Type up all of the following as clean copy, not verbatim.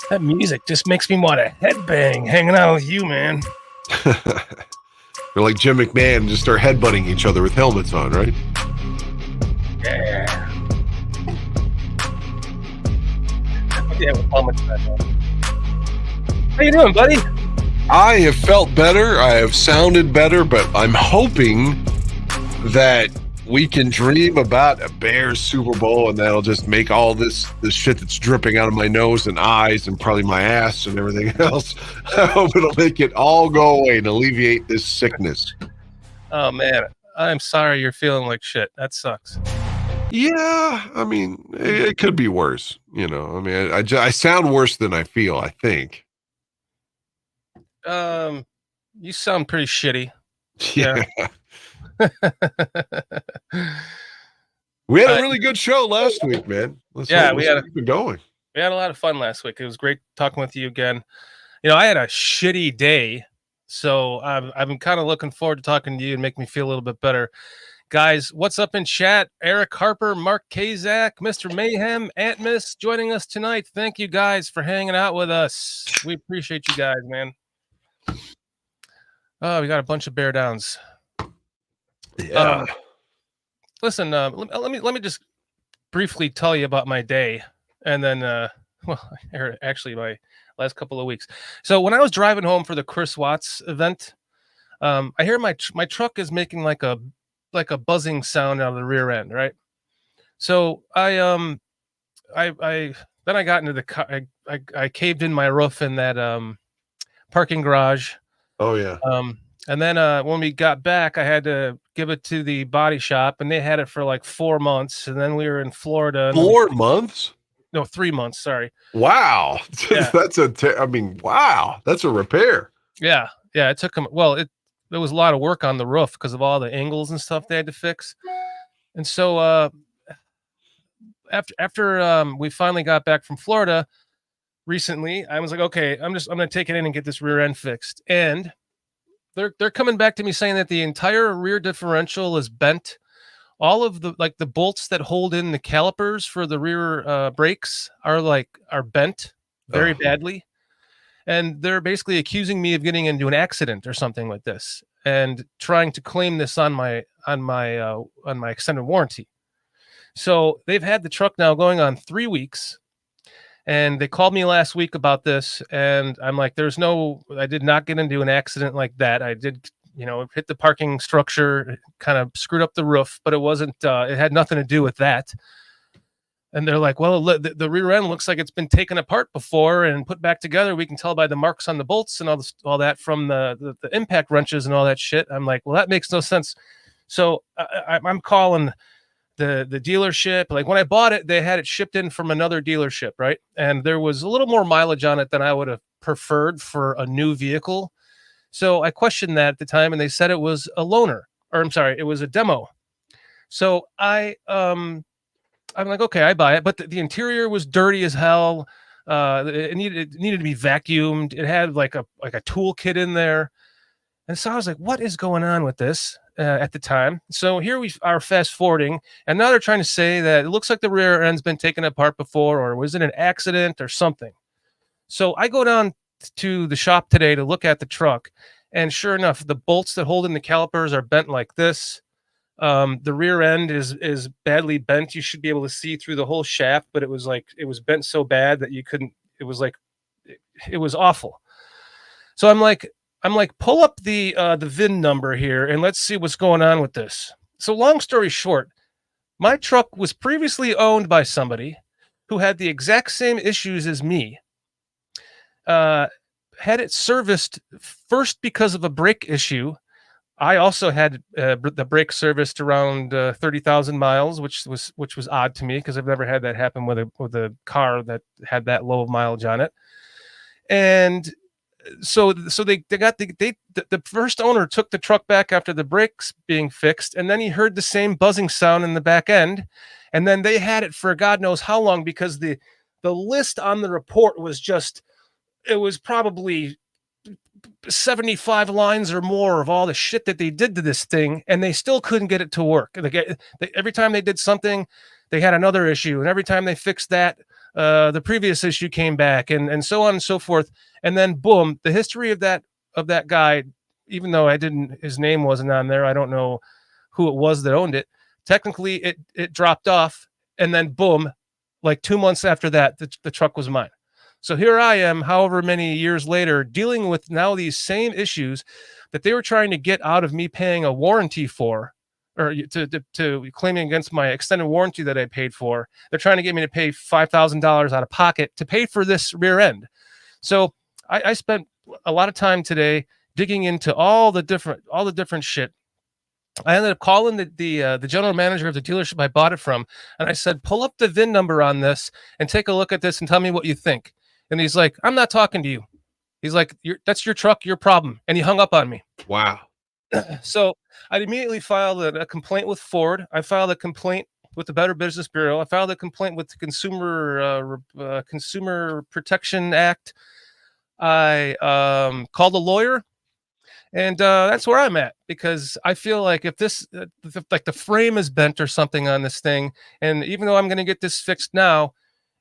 That music just makes me want to headbang hanging out with you, man. They're like Jim McMahon and just start headbutting each other with helmets on, right? Yeah. Yeah, with helmets on. How you doing, buddy? I have felt better. I have sounded better, but I'm hoping that we can dream about a Bears Super Bowl and that'll just make all this shit that's dripping out of my nose and eyes and probably my ass and everything else. I hope it'll make it all go away and alleviate this sickness. Oh, man. I'm sorry you're feeling like shit. That sucks. Yeah, I mean, it could be worse. You know, I mean, I sound worse than I feel, I think. You sound pretty shitty. Yeah. We had a really good show last week, man. We had keep it going. We had a lot of fun last week. It was great talking with you again. You know, I had a shitty day, so I've been kind of looking forward to talking to you and make me feel a little bit better. Guys, what's up in chat? Eric Harper, Mark Kazak, Mr. Mayhem, Aunt Miss joining us tonight. Thank you guys for hanging out with us. We appreciate you guys, man. Oh, we got a bunch of bear downs. Yeah. Listen, let me just briefly tell you about my day, and then actually my last couple of weeks. So when I was driving home for the Chris Watts event, I hear my truck is making like a buzzing sound out of the rear end, right? So I got into the car. I caved in my roof in that parking garage. Oh yeah. And then when we got back, I had to give it to the body shop, and they had it for like 4 months. And then we were in Florida. 4 months? No, 3 months. Sorry. Wow. Yeah. Wow. That's a repair. Yeah. Yeah. It took them. Well, there was a lot of work on the roof because of all the angles and stuff they had to fix. And so after we finally got back from Florida recently, I was like, okay, I'm going to take it in and get this rear end fixed. And they're coming back to me saying that the entire rear differential is bent. All of the bolts that hold in the calipers for the rear brakes are bent very badly. And they're basically accusing me of getting into an accident or something like this and trying to claim this on my extended warranty. So they've had the truck now going on 3 weeks. And they called me last week about this, and I'm like, I did not get into an accident like that. I did, hit the parking structure, kind of screwed up the roof, but it wasn't, it had nothing to do with that. And they're like, well, the rear end looks like it's been taken apart before and put back together. We can tell by the marks on the bolts and all that from the impact wrenches and all that shit. I'm like, well, that makes no sense. So I'm calling the dealership. Like when I bought it, they had it shipped in from another dealership, right? And there was a little more mileage on it than I would have preferred for a new vehicle. So I questioned that at the time, and they said it was a loaner, or I'm sorry, it was a demo. So I'm like, okay, I buy it, but the interior was dirty as hell. It needed to be vacuumed. It had like a toolkit in there, and so I was like, what is going on with this? At the time. So here we are fast forwarding, and now they're trying to say that it looks like the rear end's been taken apart before, or was it an accident or something? So I go down to the shop today to look at the truck, and sure enough, the bolts that hold in the calipers are bent like this. The rear end is badly bent. You should be able to see through the whole shaft, but it was bent so bad that you couldn't. It was awful. So I'm like, pull up the VIN number here and let's see what's going on with this. So long story short, my truck was previously owned by somebody who had the exact same issues as me. Had it serviced first because of a brake issue. I also had the brake serviced around 30,000 miles, which was odd to me because I've never had that happen with a car that had that low mileage on it. And so they got the first owner took the truck back after the brakes being fixed, and then he heard the same buzzing sound in the back end, and then they had it for God knows how long because the list on the report was it was probably 75 lines or more of all the shit that they did to this thing, and they still couldn't get it to work. Every time they did something, they had another issue, and every time they fixed that, the previous issue came back, and so on and so forth. And then boom, the history of that guy, even though his name wasn't on there, I don't know who it was that owned it. Technically, it dropped off, and then boom, like 2 months after that, the truck was mine. So here I am, however many years later, dealing with now these same issues that they were trying to get out of me paying a warranty for, or to claiming against my extended warranty that I paid for. They're trying to get me to pay $5,000 out of pocket to pay for this rear end. So I spent a lot of time today digging into all the different shit. I ended up calling the general manager of the dealership I bought it from, and I said, pull up the VIN number on this and take a look at this and tell me what you think. And he's like, I'm not talking to you. He's like, that's your truck, your problem. And he hung up on me. Wow. So I immediately filed a complaint with Ford. I filed a complaint with the Better Business Bureau. I filed a complaint with the Consumer Protection Act. I called a lawyer. And that's where I'm at, because I feel like if this, like the frame is bent or something on this thing, and even though I'm going to get this fixed now,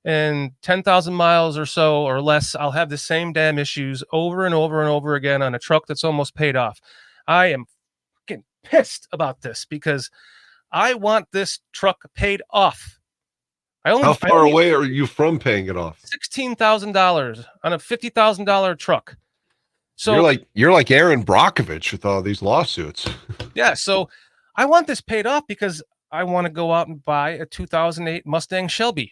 and 10,000 miles or so or less, I'll have the same damn issues over and over and over again on a truck that's almost paid off. I am fucking pissed about this because I want this truck paid off. How far away are you from paying it off? $16,000 on a $50,000 truck. So you're like Aaron Brockovich with all these lawsuits. Yeah, so I want this paid off because I want to go out and buy a 2008 Mustang Shelby.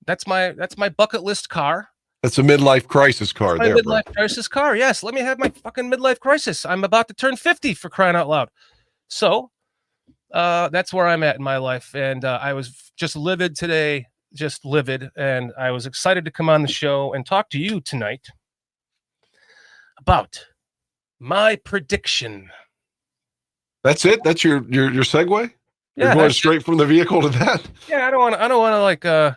That's my bucket list car. That's a midlife crisis car. That's my midlife crisis car. Yes, let me have my fucking midlife crisis. I'm about to turn 50, for crying out loud. So that's where I'm at in my life, and I was just livid today, and I was excited to come on the show and talk to you tonight about my prediction. That's it? That's your segue? Yeah, you're going straight from the vehicle to that? Yeah, I don't want to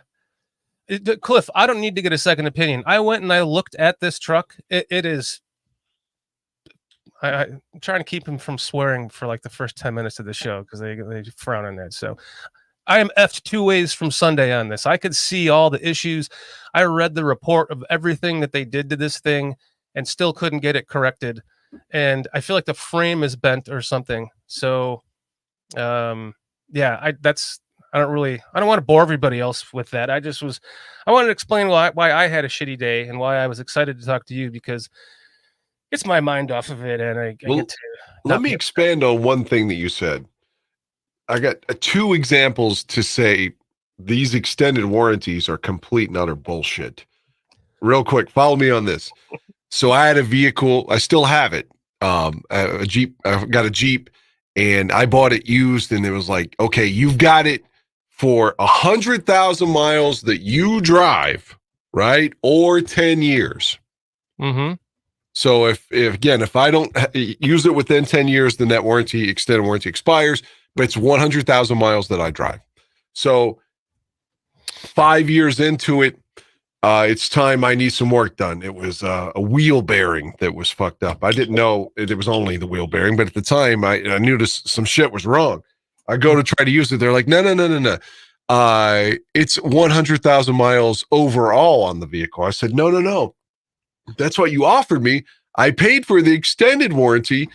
Cliff, I don't need to get a second opinion. I went and I looked at this truck. It is I'm trying to keep him from swearing for like the first 10 minutes of the show because they frown on that. So I am effed 2 ways from Sunday on this. I could see all the issues. I read the report of everything that they did to this thing and still couldn't get it corrected. And I feel like the frame is bent or something. So, I don't want to bore everybody else with that. I wanted to explain why I had a shitty day and why I was excited to talk to you, because it's my mind off of it. And I get to. Let me expand on one thing that you said. I got 2 examples to say these extended warranties are complete and utter bullshit. Real quick, follow me on this. So I had a vehicle, I still have it, a Jeep. I got a Jeep, and I bought it used, and it was like, okay, you've got it for 100,000 miles that you drive, right? Or 10 years. Mm-hmm. So if I don't use it within 10 years, then that extended warranty expires, but it's 100,000 miles that I drive. So 5 years into it, it's time I need some work done. It was a wheel bearing that was fucked up. I didn't know it was only the wheel bearing, but at the time I knew some shit was wrong. I go to try to use it. They're like, no. It's 100,000 miles overall on the vehicle. I said, no. That's what you offered me. I paid for the extended warranty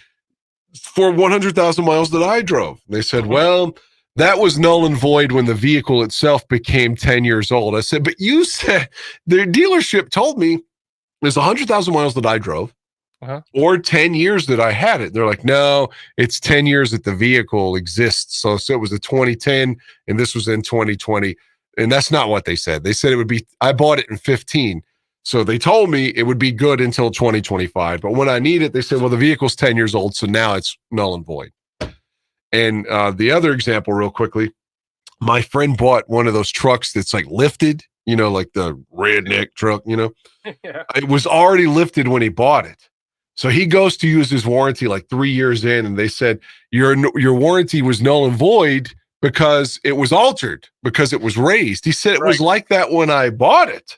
for 100,000 miles that I drove. They said, well, that was null and void when the vehicle itself became 10 years old. I said, but you said their dealership told me there's 100,000 miles that I drove or 10 years that I had it. They're like, no, it's 10 years that the vehicle exists. So it was a 2010 and this was in 2020. And that's not what they said. They said it would be, I bought it in 15. So they told me it would be good until 2025. But when I need it, they said, well, the vehicle's 10 years old. So now it's null and void. And the other example real quickly, my friend bought one of those trucks that's like lifted, like the redneck truck, Yeah. It was already lifted when he bought it. So he goes to use his warranty like 3 years in, and they said, your warranty was null and void because it was altered, because it was raised. He said it was like that when I bought it.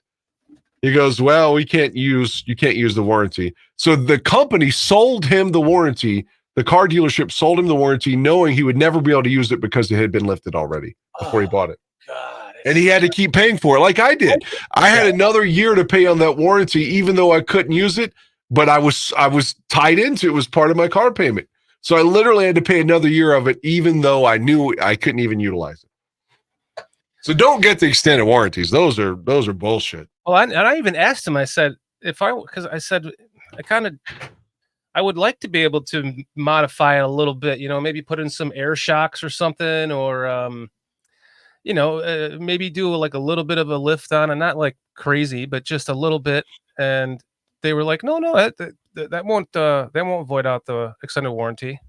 He goes, well, you can't use the warranty. So the company sold him the warranty. The car dealership sold him the warranty knowing he would never be able to use it because it had been lifted already before he bought it. God. And he had to keep paying for it like I did. I had another year to pay on that warranty, even though I couldn't use it, but I was tied into it. It was part of my car payment. So I literally had to pay another year of it, even though I knew I couldn't even utilize it. So don't get the extended warranties. Those are bullshit. Well, I even asked him, I said, I would like to be able to modify it a little bit, maybe put in some air shocks or something, or, maybe do like a little bit of a lift on and not like crazy, but just a little bit. And they were like, no, that won't void out the extended warranty.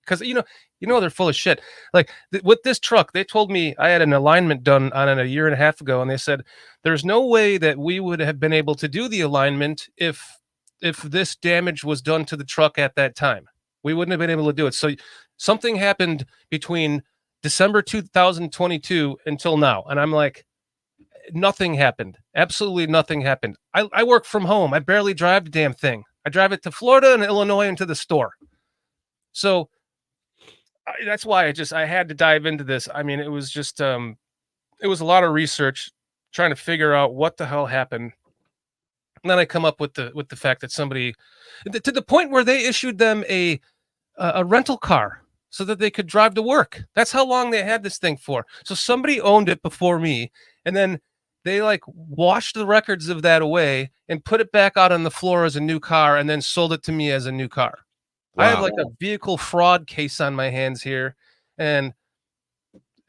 Because, they're full of shit. Like with this truck, they told me I had an alignment done on it a year and a half ago. And they said, there's no way that we would have been able to do the alignment if this damage was done to the truck at that time. We wouldn't have been able to do it. So something happened between December 2022 until now. And I'm like, nothing happened. Absolutely nothing happened. I work from home. I barely drive the damn thing. I drive it to Florida and Illinois and to the store. So that's why I had to dive into this. I mean, it was just, it was a lot of research trying to figure out what the hell happened. And then I come up with the fact that somebody, to the point where they issued them a rental car so that they could drive to work. That's how long they had this thing for. So somebody owned it before me, and then they like washed the records of that away and put it back out on the floor as a new car, and then sold it to me as a new car. Wow. I have like a vehicle fraud case on my hands here, and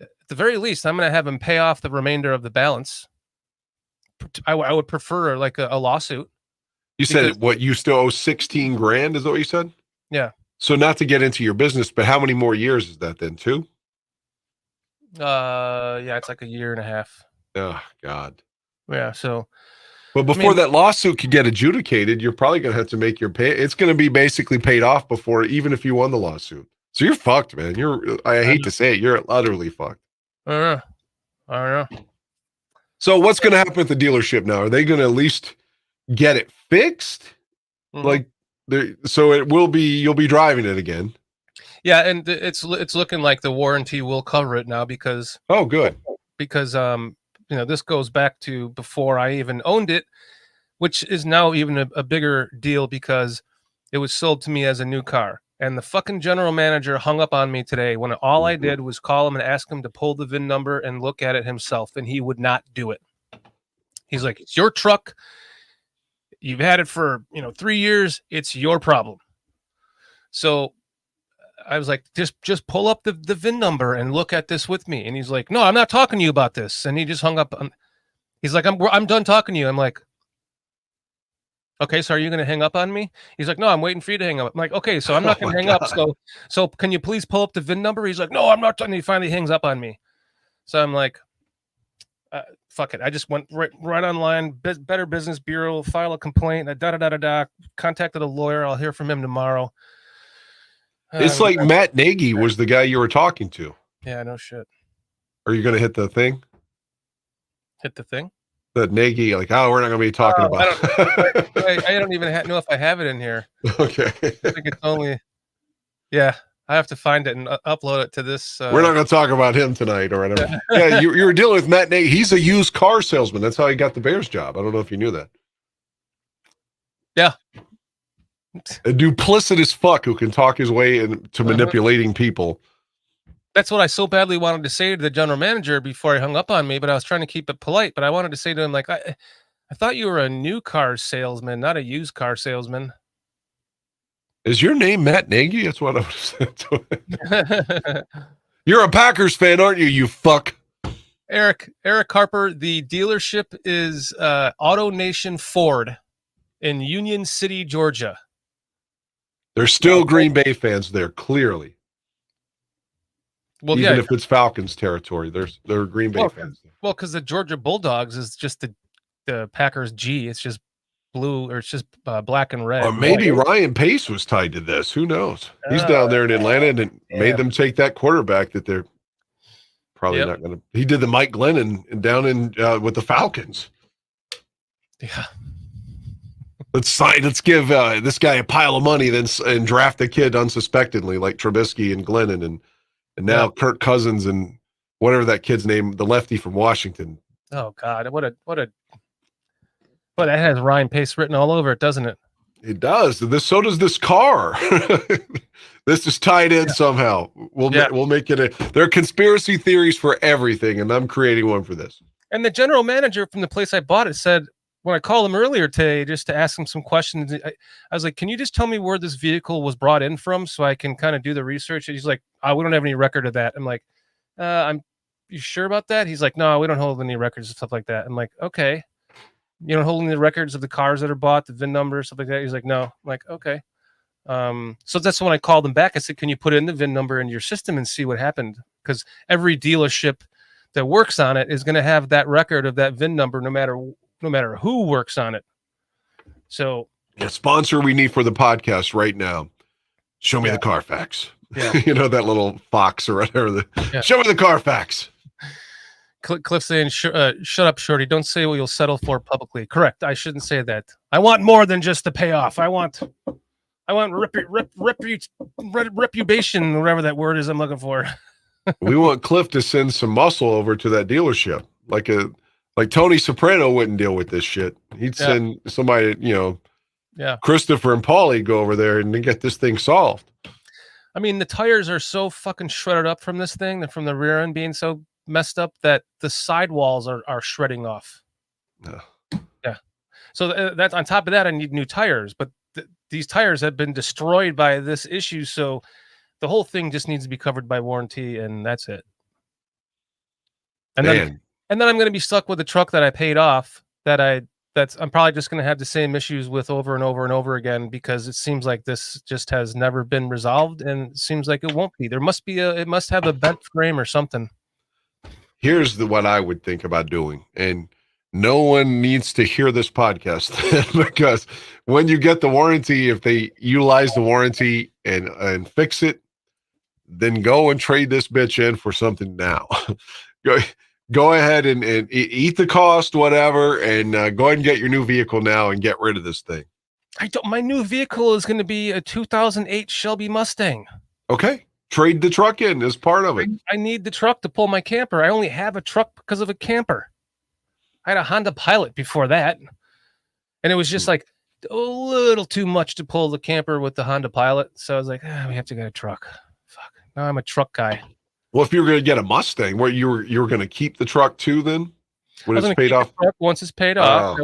at the very least, I'm going to have him pay off the remainder of the balance. I would prefer like a lawsuit. You said what, you still owe 16 grand? Is that what you said? Yeah. So not to get into your business, but how many more years is that then? 2? Yeah, it's like a year and a half. Oh God. Yeah. So, but before that lawsuit could get adjudicated, you're probably going to have to make your pay. It's going to be basically paid off before, even if you won the lawsuit. So you're fucked, man. I hate to say it, you're utterly fucked. I don't know. So what's going to happen with the dealership now? Are they going to at least get it fixed? Mm-hmm. Like, so you'll be driving it again. Yeah, and it's looking like the warranty will cover it now because. Oh, good. Because this goes back to before I even owned it, which is now even a bigger deal because it was sold to me as a new car. And the fucking general manager hung up on me today when all I did was call him and ask him to pull the VIN number and look at it himself, and he would not do it. He's like, it's your truck. You've had it for 3 years. It's your problem. So I was like, just pull up the VIN number and look at this with me. And he's like, no, I'm not talking to you about this. And he just hung up. He's like, I'm done talking to you. I'm like, okay, so are you going to hang up on me? He's like, no, I'm waiting for you to hang up. I'm like, okay, so I'm not going to hang up. So can you please pull up the VIN number? He's like, no, I'm not. And he finally hangs up on me. So I'm like, fuck it. I just went right online, Better Business Bureau, file a complaint, contacted a lawyer. I'll hear from him tomorrow. It's like Matt Nagy was the guy you were talking to. Yeah, no shit. Are you going to hit the thing? Hit the thing? The Nagy, like, we're not going to be talking about I don't even know if I have it in here. Okay. I think it's only, I have to find it and upload it to this. We're not going to talk about him tonight or whatever. Yeah, you were dealing with Matt Nagy. He's a used car salesman. That's how he got the Bears job. I don't know if you knew that. Yeah. A duplicitous fuck who can talk his way into manipulating people. That's what I so badly wanted to say to the general manager before he hung up on me, but I was trying to keep it polite. But I wanted to say to him, like, I thought you were a new car salesman, not a used car salesman. Is your name Matt Nagy? That's what I would have said to him. You're a Packers fan, aren't you, you fuck? Eric Harper, the dealership is Auto Nation Ford in Union City, Georgia. There's still Green Bay fans there, clearly. Well, even if it's Falcons territory, there are Green Bay fans. Well, because the Georgia Bulldogs is just the Packers G. It's just blue, or it's just black and red. Or maybe Ryan Pace was tied to this. Who knows? He's down there in Atlanta and made them take that quarterback that they're probably not going to. He did the Mike Glennon down in with the Falcons. Yeah. Let's give this guy a pile of money, and draft the kid unsuspectingly, like Trubisky and Glennon, and now Kirk Cousins and whatever that kid's name, the lefty from Washington. Oh God, but it has Ryan Pace written all over it, doesn't it? It does. So does this car. This is tied in somehow. We'll make it there are conspiracy theories for everything, and I'm creating one for this. And the general manager from the place I bought it said, when I called him earlier today just to ask him some questions, I was like, can you just tell me where this vehicle was brought in from so I can kind of do the research? And he's like, we don't have any record of that. I'm like, you sure about that? He's like, no, we don't hold any records and stuff like that. I'm like, okay. You don't hold any records of the cars that are bought, the VIN number, stuff like that? He's like, no. I'm like, okay. So that's when I called him back. I said, can you put in the VIN number in your system and see what happened? Because every dealership that works on it is going to have that record of that VIN number, no matter who works on it. So a sponsor we need for the podcast right now. Show me the Carfax. Yeah. You know, that little fox or whatever. Show me the Carfax. Cliff saying, shut up, Shorty. Don't say what you'll settle for publicly. Correct. I shouldn't say that. I want more than just the payoff. I want reputation, whatever that word is I'm looking for. We want Cliff to send some muscle over to that dealership. Like Tony Soprano wouldn't deal with this shit. He'd send somebody, Christopher and Paulie go over there and get this thing solved. I mean, the tires are so fucking shredded up from this thing, from the rear end being so messed up that the sidewalls are shredding off. Yeah. So that's on top of that, I need new tires, but these tires have been destroyed by this issue. So the whole thing just needs to be covered by warranty, and that's it. And then I'm going to be stuck with a truck that I paid off I'm probably just going to have the same issues with over and over and over again, because it seems like this just has never been resolved, and it seems like it won't be. It must have a bent frame or something. Here's what I would think about doing, and no one needs to hear this podcast because when you get the warranty, if they utilize the warranty and fix it, then go and trade this bitch in for something now. Go ahead and eat the cost, whatever, and go ahead and get your new vehicle now and get rid of this thing. My new vehicle is going to be a 2008 Shelby Mustang. Okay. Trade the truck in as part of it. I need the truck to pull my camper. I only have a truck because of a camper. I had a Honda Pilot before that, and it was just like a little too much to pull the camper with the Honda Pilot. So I was like, we have to get a truck. Fuck. Now I'm a truck guy. Well, if you were going to get a Mustang, where you were going to keep the truck too, then when it's paid off. Once it's paid off,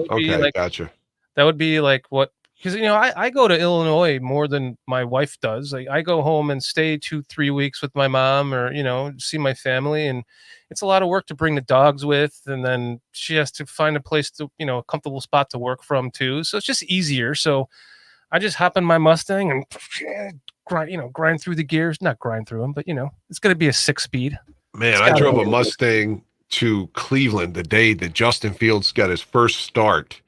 gotcha. That would be like what. Because, I go to Illinois more than my wife does. Like, I go home and stay 2-3 weeks with my mom, or, see my family. And it's a lot of work to bring the dogs with. And then she has to find a place to, a comfortable spot to work from too. So it's just easier. So I just hop in my Mustang and grind through the gears, not grind through them, but, it's going to be a 6-speed. Man, I drove a Mustang to Cleveland the day that Justin Fields got his first start.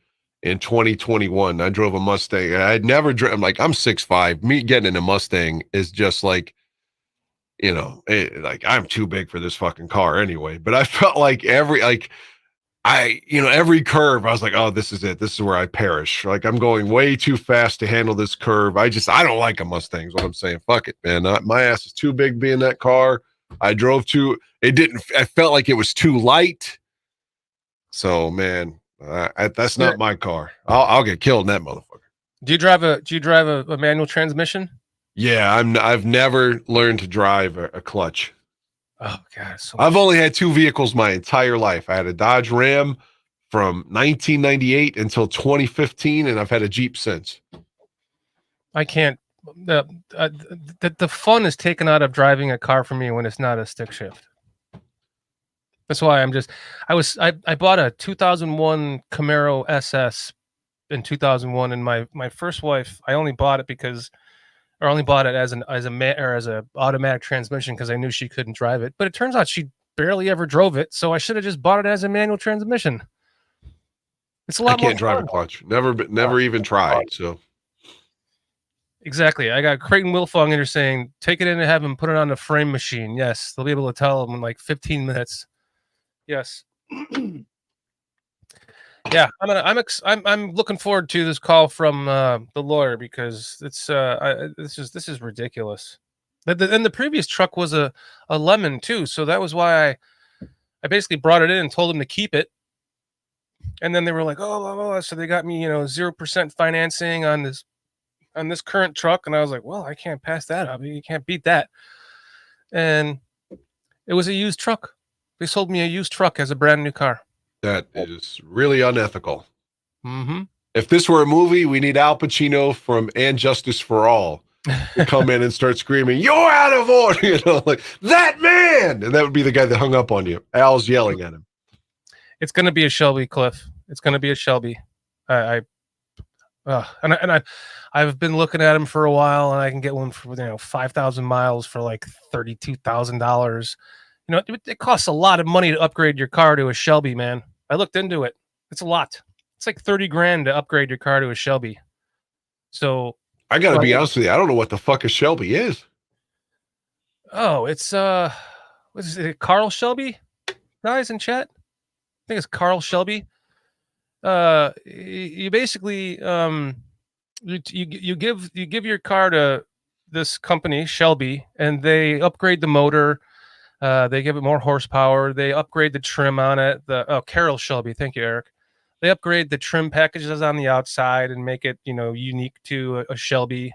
In 2021, I drove a Mustang. I'd never driven. I'm 6'5". Me getting in a Mustang is just like, I'm too big for this fucking car anyway. But I felt like every curve, I was like, oh, this is it. This is where I perish. Like, I'm going way too fast to handle this curve. I don't like a Mustang is what I'm saying. Fuck it, man. My ass is too big to be in that car. I felt like it was too light. So, man. That's not my car. I'll get killed in that motherfucker. Do you drive a manual transmission? Yeah, I've never learned to drive a clutch. Oh God, I've only had 2 vehicles my entire life. I had a Dodge Ram from 1998 until 2015, and I've had a Jeep since. I can't. The fun is taken out of driving a car for me when it's not a stick shift. That's why I bought a 2001 Camaro SS in 2001, and my first wife, I only bought it as an automatic transmission because I knew she couldn't drive it. But it turns out she barely ever drove it, so I should have just bought it as a manual transmission. It's a lot more. I can't drive a clutch. Never even tried. So exactly. I got Creighton Wilfong here saying, take it in and have him put it on the frame machine. Yes, they'll be able to tell them in like 15 minutes. Yes. Yeah, I'm looking forward to this call from the lawyer, because it's this is ridiculous. And the previous truck was a lemon too, so that was why I basically brought it in and told them to keep it. And then they were like, oh, blah, blah, blah. So they got me, 0% financing on this current truck. And I was like, well, I can't pass that up. You can't beat that. And it was a used truck. They sold me a used truck as a brand new car. That is really unethical. Mm-hmm. If this were a movie, we need Al Pacino from And Justice for All to come in and start screaming, "You're out of order!" Like that man, and that would be the guy that hung up on you. Al's yelling at him. It's going to be a Shelby, Cliff. It's going to be a Shelby. I've been looking at them for a while, and I can get one for 5,000 miles for like $32,000. It costs a lot of money to upgrade your car to a Shelby, man. I looked into it. It's a lot. It's like $30,000 to upgrade your car to a Shelby. So I got to be honest with you. I don't know what the fuck a Shelby is. Oh, it's what is it? Carl Shelby, guys in chat. I think it's Carl Shelby. You basically you give your car to this company Shelby, and they upgrade the motor. They give it more horsepower. They upgrade the trim on it. Carol Shelby. Thank you, Eric. They upgrade the trim packages on the outside and make it, unique to a Shelby.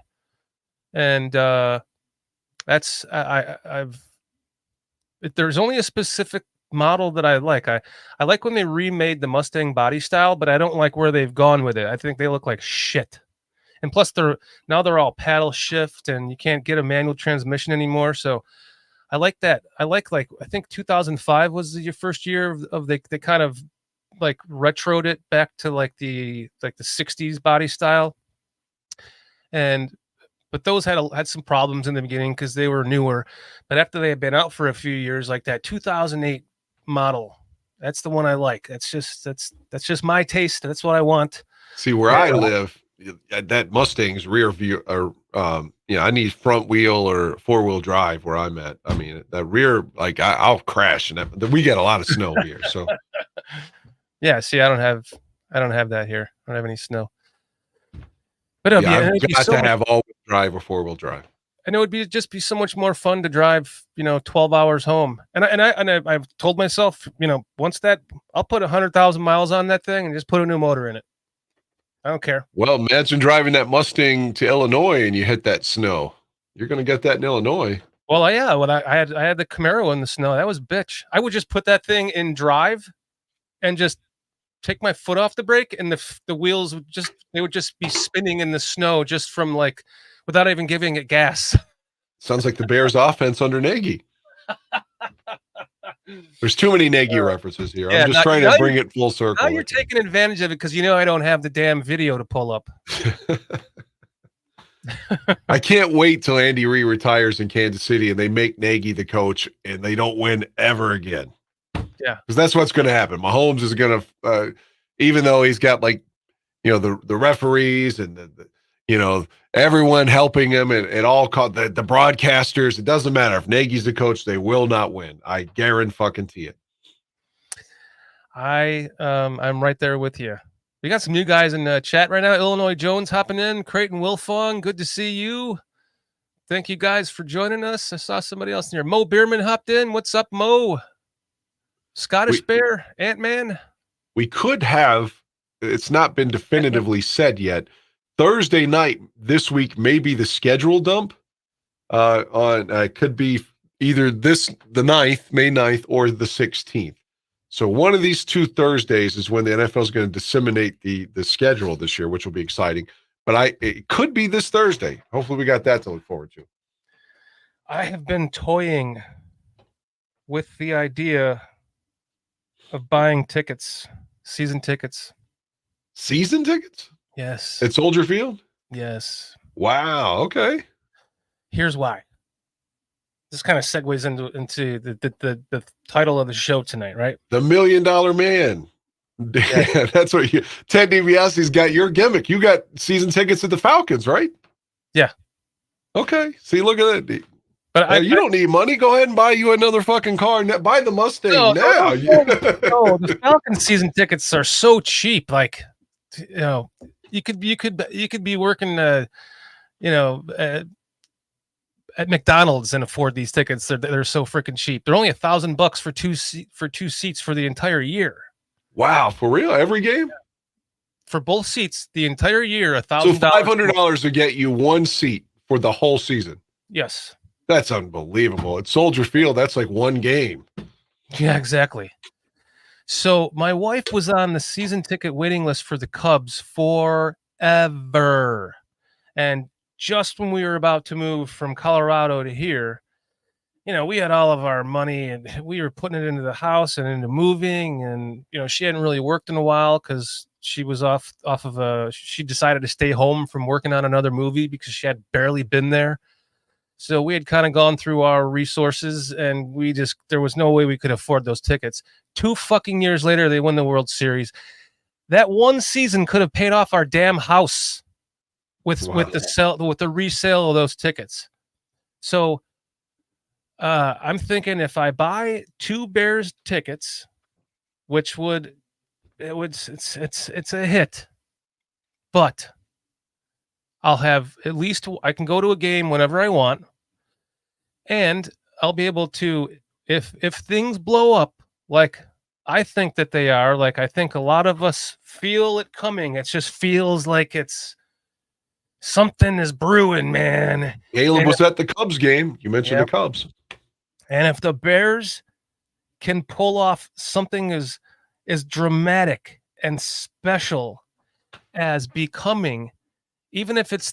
And there's only a specific model that I like. I like when they remade the Mustang body style, but I don't like where they've gone with it. I think they look like shit. And plus they're all paddle shift, and you can't get a manual transmission anymore. So I like that. I think 2005 was your first year of they kind of like retroed it back to like the 60s body style. But those had some problems in the beginning because they were newer. But after they had been out for a few years, like that 2008 model, that's the one I like. That's just my taste. That's what I want. See, where I live, that Mustang's rear view, or I need front wheel or 4-wheel drive where I'm at. I mean, the rear, like I'll crash, and we get a lot of snow here. So, yeah. See, I don't have that here. I don't have any snow. But I've got to have all-wheel drive or 4-wheel drive. And it would be so much more fun to drive, 12 hours home. And I've told myself, once that, I'll put 100,000 miles on that thing and just put a new motor in it. I don't care. Well, imagine driving that Mustang to Illinois and you hit that snow. You're going to get that in Illinois. Well, yeah. Well, I had the Camaro in the snow. That was bitch. I would just put that thing in drive and just take my foot off the brake, and the wheels would just be spinning in the snow just from like without even giving it gas. Sounds like the Bears offense under Nagy. There's too many Nagy references here. I'm just trying to bring it full circle. Now you're taking advantage of it because I don't have the damn video to pull up. I can't wait till Andy Reid retires in Kansas City and they make Nagy the coach and they don't win ever again. Yeah, because that's what's going to happen. Mahomes is going to, even though he's got the referees and everyone helping him and all the broadcasters. It doesn't matter if Nagy's the coach; they will not win. I guarantee it. I'm right there with you. We got some new guys in the chat right now. Illinois Jones hopping in. Creighton Wilfong, good to see you. Thank you guys for joining us. I saw somebody else in here. Mo Bierman hopped in. What's up, Mo? Scottish Bear, Ant-Man. We could have, it's not been definitively said yet, Thursday night this week may be the schedule dump. Could be either the 9th, May 9th, or the 16th. So one of these two Thursdays is when the NFL is going to disseminate the schedule this year, which will be exciting. But it could be this Thursday. Hopefully we got that to look forward to. I have been toying with the idea of buying tickets, season tickets. Season tickets? Yes. At Soldier Field? Yes. Wow. Okay. Here's why. This kind of segues into the title of the show tonight, right? The $1 Million Man. Yeah, that's what Ted DiBiase's got your gimmick. You got season tickets at the Falcons, right? Yeah. Okay. See, look at that. But you don't need money. Go ahead and buy you another fucking car. Buy the Mustang now. No, the Falcons season tickets are so cheap. Like, you could be working, at McDonald's and afford these tickets. They're so freaking cheap. They're only $1,000 for two seats for the entire year. Wow, for real? Every game? For both seats, the entire year, So $1,000. $500 to get you one seat for the whole season. Yes. That's unbelievable. At Soldier Field, that's like one game. Yeah, exactly. So my wife was on the season ticket waiting list for the Cubs forever. And just when we were about to move from Colorado to here, we had all of our money and we were putting it into the house and into moving. And, she hadn't really worked in a while because she was she decided to stay home from working on another movie because she had barely been there. So we had kind of gone through our resources and there was no way we could afford those tickets. 2 fucking years later, they win the World Series. That one season could have paid off our damn house with the resale of those tickets. So I'm thinking if I buy 2 Bears tickets, which it's a hit, but I'll have at least I can go to a game whenever I want. And I'll be able to, if things blow up like I think that they are, like I think a lot of us feel it coming. It just feels like something is brewing, man. Caleb was at the Cubs game. You mentioned the Cubs. And if the Bears can pull off something as dramatic and special as becoming, even if it's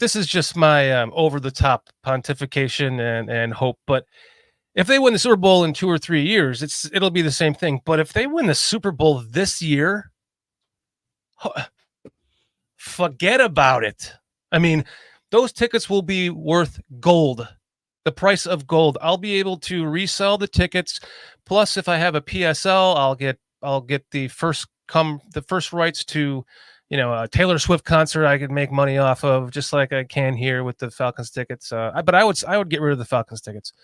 this is just my over-the-top pontification and hope, but if they win the Super Bowl in 2 or 3 years, it'll be the same thing. But if they win the Super Bowl this year, forget about it. I mean, those tickets will be worth gold, the price of gold. I'll be able to resell the tickets. Plus, if I have a PSL, I'll get the first rights to a Taylor Swift concert I could make money off of, just like I can here with the Falcons tickets. But I would get rid of the Falcons tickets.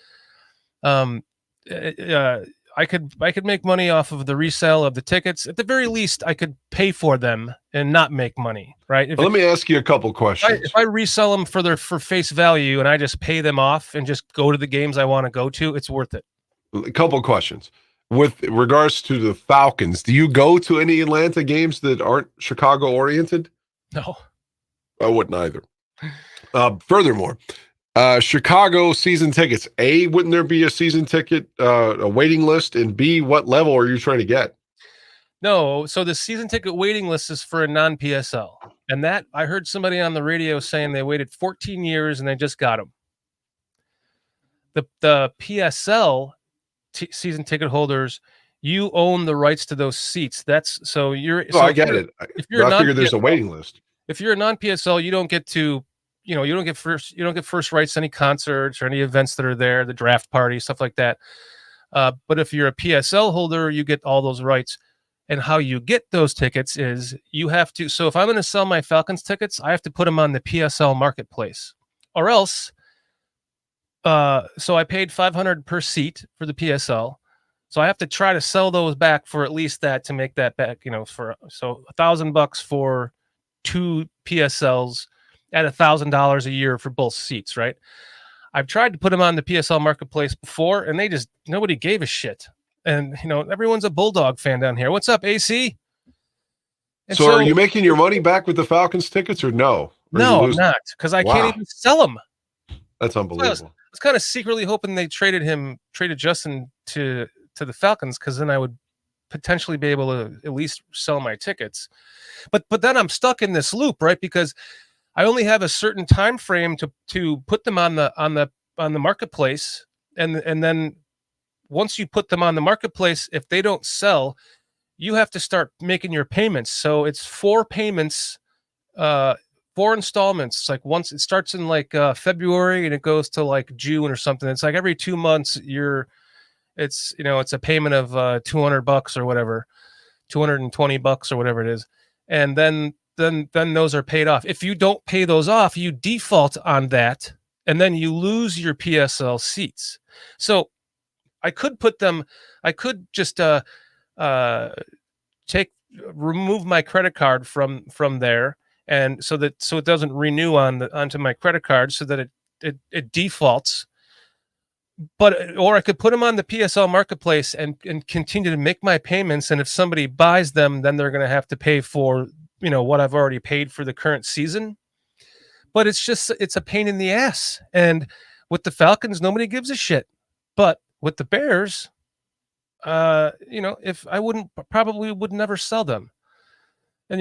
I could make money off of the resale of the tickets. At the very least, I could pay for them and not make money, right? Let me ask you a couple questions. If I resell them for face value and I just pay them off and just go to the games I want to go to, it's worth it. A couple questions. With regards to the Falcons, do you go to any Atlanta games that aren't Chicago oriented? No. I wouldn't either. Furthermore, Chicago season tickets. A, wouldn't there be a season ticket, a waiting list? And B, what level are you trying to get? No. So the season ticket waiting list is for a non-PSL. And that I heard somebody on the radio saying they waited 14 years and they just got them. The PSL season ticket holders, you own the rights to those seats. That's so you're. I get it. If you're I figure there's a waiting list. If you're a non-PSL, you don't get to, you don't get first rights to any concerts or any events that are there, the draft party, stuff like that. But if you're a PSL holder, you get all those rights. And how you get those tickets is you have to. So if I'm going to sell my Falcons tickets, I have to put them on the PSL marketplace, or else. So I paid $500 per seat for the PSL. So I have to try to sell those back for at least that to make that back, so $1,000 for 2 PSLs at $1,000 a year for both seats, right? I've tried to put them on the PSL marketplace before, and nobody gave a shit. And everyone's a Bulldog fan down here. What's up, AC? And so are you making your money back with the Falcons tickets or no? No, I'm not, because I can't even sell them. That's unbelievable. I was kind of secretly hoping they traded Justin to the Falcons, because then I would potentially be able to at least sell my tickets. But then I'm stuck in this loop, right? Because I only have a certain time frame to put them on the marketplace, and then once you put them on the marketplace, if they don't sell, you have to start making your payments. So it's 4 payments, 4 installments. It's like once it starts in February and it goes to like June or something. It's like every 2 months it's a payment of $200 or whatever, $220 or whatever it is. And then those are paid off. If you don't pay those off, you default on that, and then you lose your PSL seats. So I could just remove my credit card from there, and so it doesn't renew onto my credit card, so that it defaults. But or I could put them on the PSL marketplace and continue to make my payments. And if somebody buys them, then they're going to have to pay for, what I've already paid for the current season. But it's a pain in the ass. And with the Falcons, nobody gives a shit. But with the Bears, if I probably would never sell them. And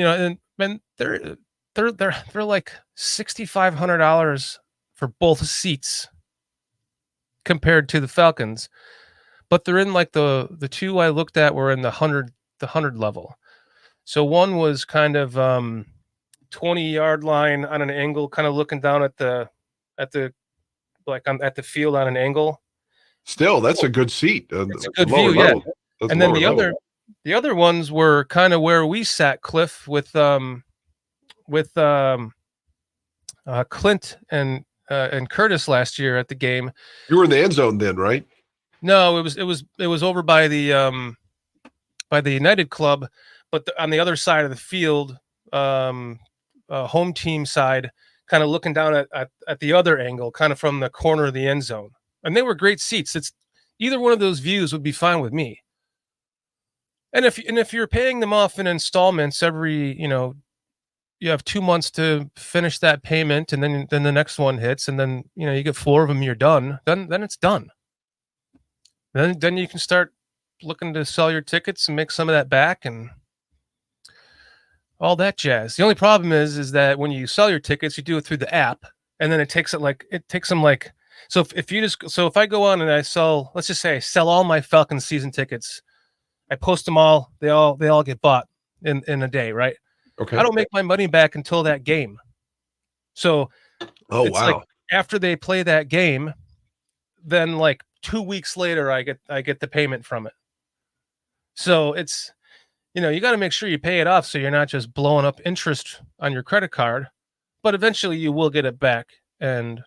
they're like $6,500 for both seats compared to the Falcons, but they're in like the two I looked at were in the 100 level. So one was kind of 20-yard line on an angle, kind of looking down at the field on an angle. Still, that's a good seat. It's a good view, yeah. And then the other ones were kind of where we sat, Cliff, with Clint and Curtis last year at the game. You were in the end zone then, right? No, it was over by the United Club, but on the other side of the field, home team side, kind of looking down at the other angle, kind of from the corner of the end zone. And they were great seats. It's either one of those views would be fine with me. And if you're paying them off in installments every, you have 2 months to finish that payment, and then the next one hits, and then you get 4 of them, you're done. Then it's done. Then you can start looking to sell your tickets and make some of that back and all that jazz. The only problem is that when you sell your tickets, you do it through the app, and then it takes them like. So if I go on and I sell, let's just say I sell all my Falcons season tickets, I post them all, they all get bought in a day, right? Okay. I don't make my money back until that game. So wow. Like after they play that game, then like 2 weeks later I get the payment from it. So it's you got to make sure you pay it off so you're not just blowing up interest on your credit card, but eventually you will get it back and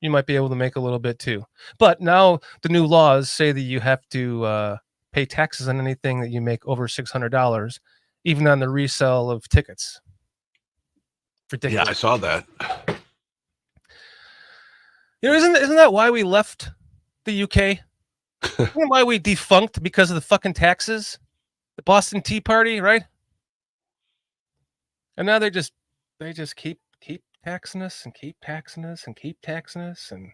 you might be able to make a little bit too. But now the new laws say that you have to pay taxes on anything that you make over $600, even on the resale of tickets. Ridiculous. Yeah, I saw that. Isn't that why we left the UK? Isn't why we defunct because of the fucking taxes? The Boston Tea Party, right? And now they just keep taxing us and keep taxing us and keep taxing us. And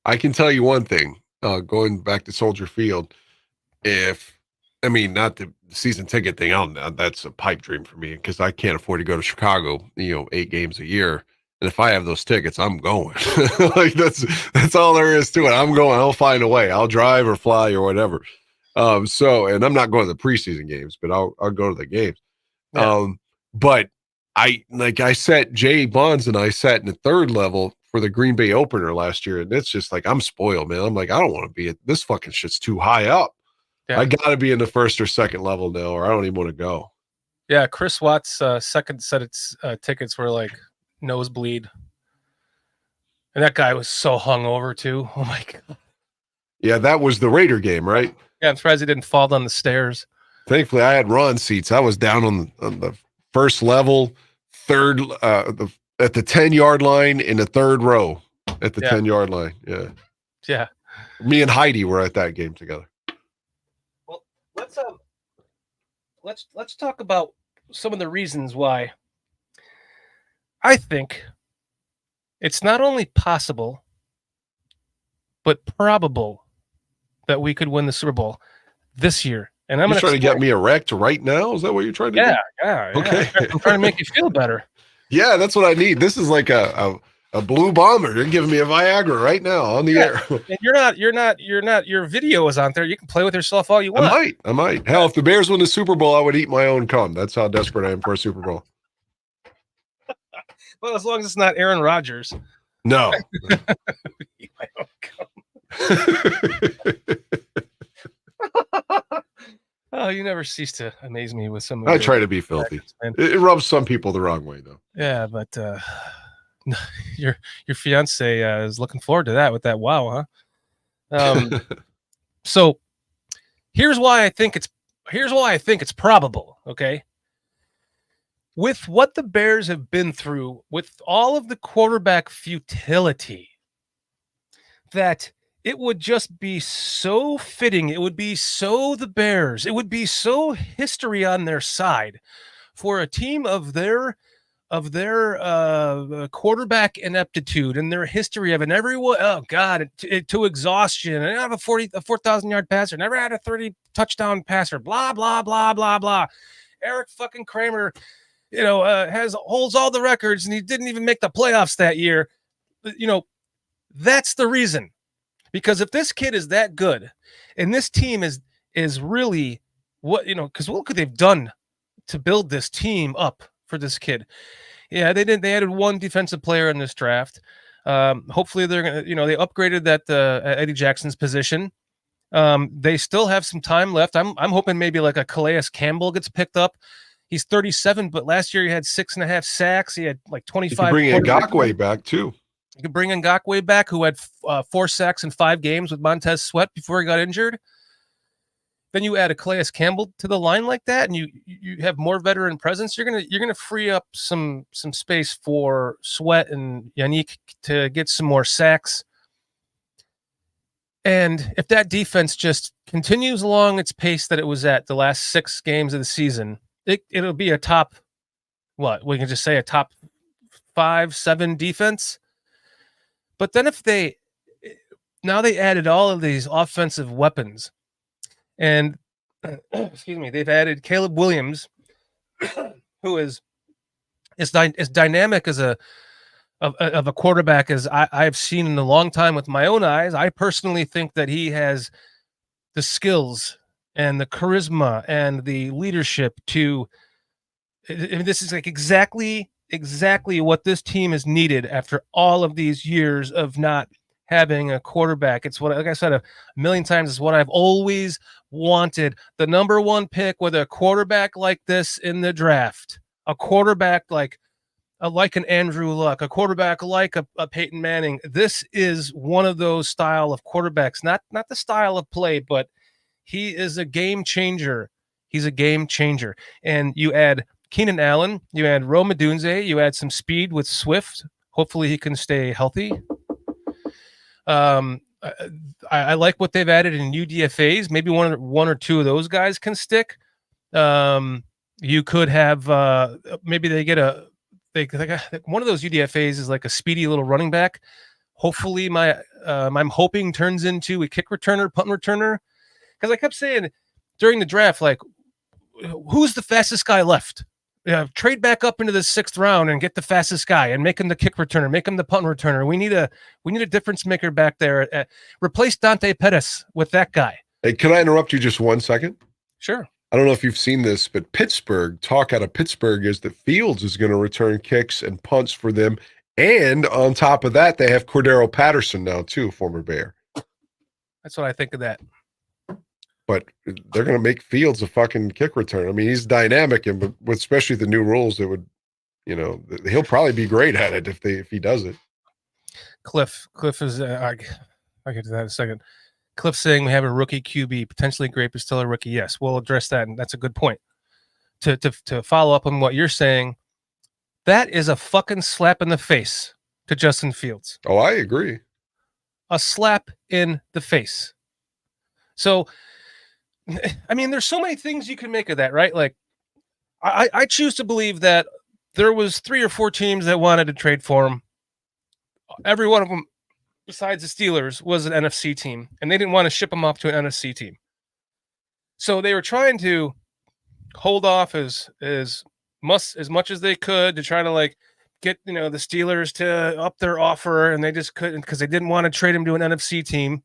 I can tell you one thing, going back to Soldier Field, not the season ticket thing, that's a pipe dream for me because I can't afford to go to Chicago, 8 games a year. And if I have those tickets, I'm going. Like that's all there is to it. I'm going. I'll find a way. I'll drive or fly or whatever. And I'm not going to the preseason games, but I'll go to the games. Yeah. But I sat Jay Bonds and I sat in the 3rd level for the Green Bay opener last year, and it's just like I'm spoiled, man. I'm like, I don't want to be at this fucking shit's too high up. Yeah. I got to be in the 1st or 2nd level now, or I don't even want to go. Yeah, Chris Watt's second set of tickets were like nosebleed, and that guy was so hungover too. Oh my god. Yeah, that was the Raider game, right? Yeah, I'm surprised he didn't fall down the stairs. Thankfully, I had Ron seats. I was down on the 1st level, 3rd, at the 10-yard line in the 3rd row at the 10-yard line. Yeah. Yeah. Me and Heidi were at that game together. Well, let's talk about some of the reasons why I think it's not only possible but probable that we could win the Super Bowl this year. And I'm trying to get me erect right now? Is that what you're trying to do? Yeah. Okay. I'm trying to make you feel better. Yeah, that's what I need. This is like a blue bomber. You're giving me a Viagra right now on the air. And you're not. Your video is on there. You can play with yourself all you want. I might. Hell, if the Bears win the Super Bowl, I would eat my own cum. That's how desperate I am for a Super Bowl. Well, as long as it's not Aaron Rodgers. No. Eat my own cum. Oh, you never cease to amaze me with some. I try to be filthy. It rubs some people the wrong way, though. Yeah, but your fiance is looking forward to that with that wow, huh? So here's why I think it's probable. Okay, with what the Bears have been through, with all of the quarterback futility, that it would just be so fitting. It would be so the Bears. It would be so history on their side for a team of their quarterback ineptitude and their history of it. And everyone, oh God, to exhaustion. And I have a 4,000 yard passer, never had a 30 touchdown passer, blah, blah, blah, blah, blah. Eric fucking Kramer, holds all the records and he didn't even make the playoffs that year. That's the reason. Because if this kid is that good and this team is really because look what they've done to build this team up for this kid. Yeah, they added one defensive player in this draft. Hopefully they're going to, they upgraded that Eddie Jackson's position. They still have some time left. I'm hoping maybe like a Calais Campbell gets picked up. He's 37, but last year he had 6.5 sacks. He had like 25. You can bring Ngakoue back too. You could bring Ngakoue back, who had 4 sacks in 5 games with Montez Sweat before he got injured. Then you add a Calais Campbell to the line like that, and you have more veteran presence. You're gonna free up some space for Sweat and Yannick to get some more sacks. And if that defense just continues along its pace that it was at the last 6 games of the season, it'll be a top, we can just say a top 5-7 defense. But then if they added all of these offensive weapons, and they've added Caleb Williams, who is as dynamic as a quarterback as I've seen in a long time with my own eyes. I personally think that he has the skills and the charisma and the leadership to. This is like exactly what this team has needed after all of these years of not having a quarterback. It's what, like I said a million times, is what I've always wanted. The number 1 pick with a quarterback like this in the draft, a quarterback like an Andrew Luck, a quarterback like a Peyton Manning. This is one of those style of quarterbacks, not the style of play, but he is a game changer. He's a game changer. And you add Keenan Allen, you add Rome Odunze, you add some speed with Swift. Hopefully he can stay healthy. I like what they've added in UDFAs. Maybe one or two of those guys can stick. You could have maybe they get one of those UDFAs is like a speedy little running back. Hopefully I'm hoping turns into a kick returner, punt returner. Because I kept saying during the draft, like, who's the fastest guy left? Trade back up into the 6th round and get the fastest guy and make him the kick returner, make him the punt returner. We need a difference maker back there. Replace Dante Pettis with that guy. Hey, can I interrupt you just 1 second? Sure. I don't know if you've seen this, but talk out of Pittsburgh is that Fields is going to return kicks and punts for them. And on top of that, they have Cordero Patterson now too, former Bear. That's what I think of that. But they're going to make Fields a fucking kick return. I mean, he's dynamic, and with especially the new rules, that would, he'll probably be great at it if he does it. Cliff is. I'll get to that in a second. Cliff saying we have a rookie QB, potentially great, but still a rookie. Yes, we'll address that, and that's a good point. To follow up on what you're saying, that is a fucking slap in the face to Justin Fields. Oh, I agree. A slap in the face. So, I mean, there's so many things you can make of that, right? Like, I choose to believe that there was 3 or 4 teams that wanted to trade for him. Every one of them, besides the Steelers, was an NFC team, and they didn't want to ship him off to an NFC team. So they were trying to hold off as much as they could to try to like get the Steelers to up their offer, and they just couldn't because they didn't want to trade him to an NFC team.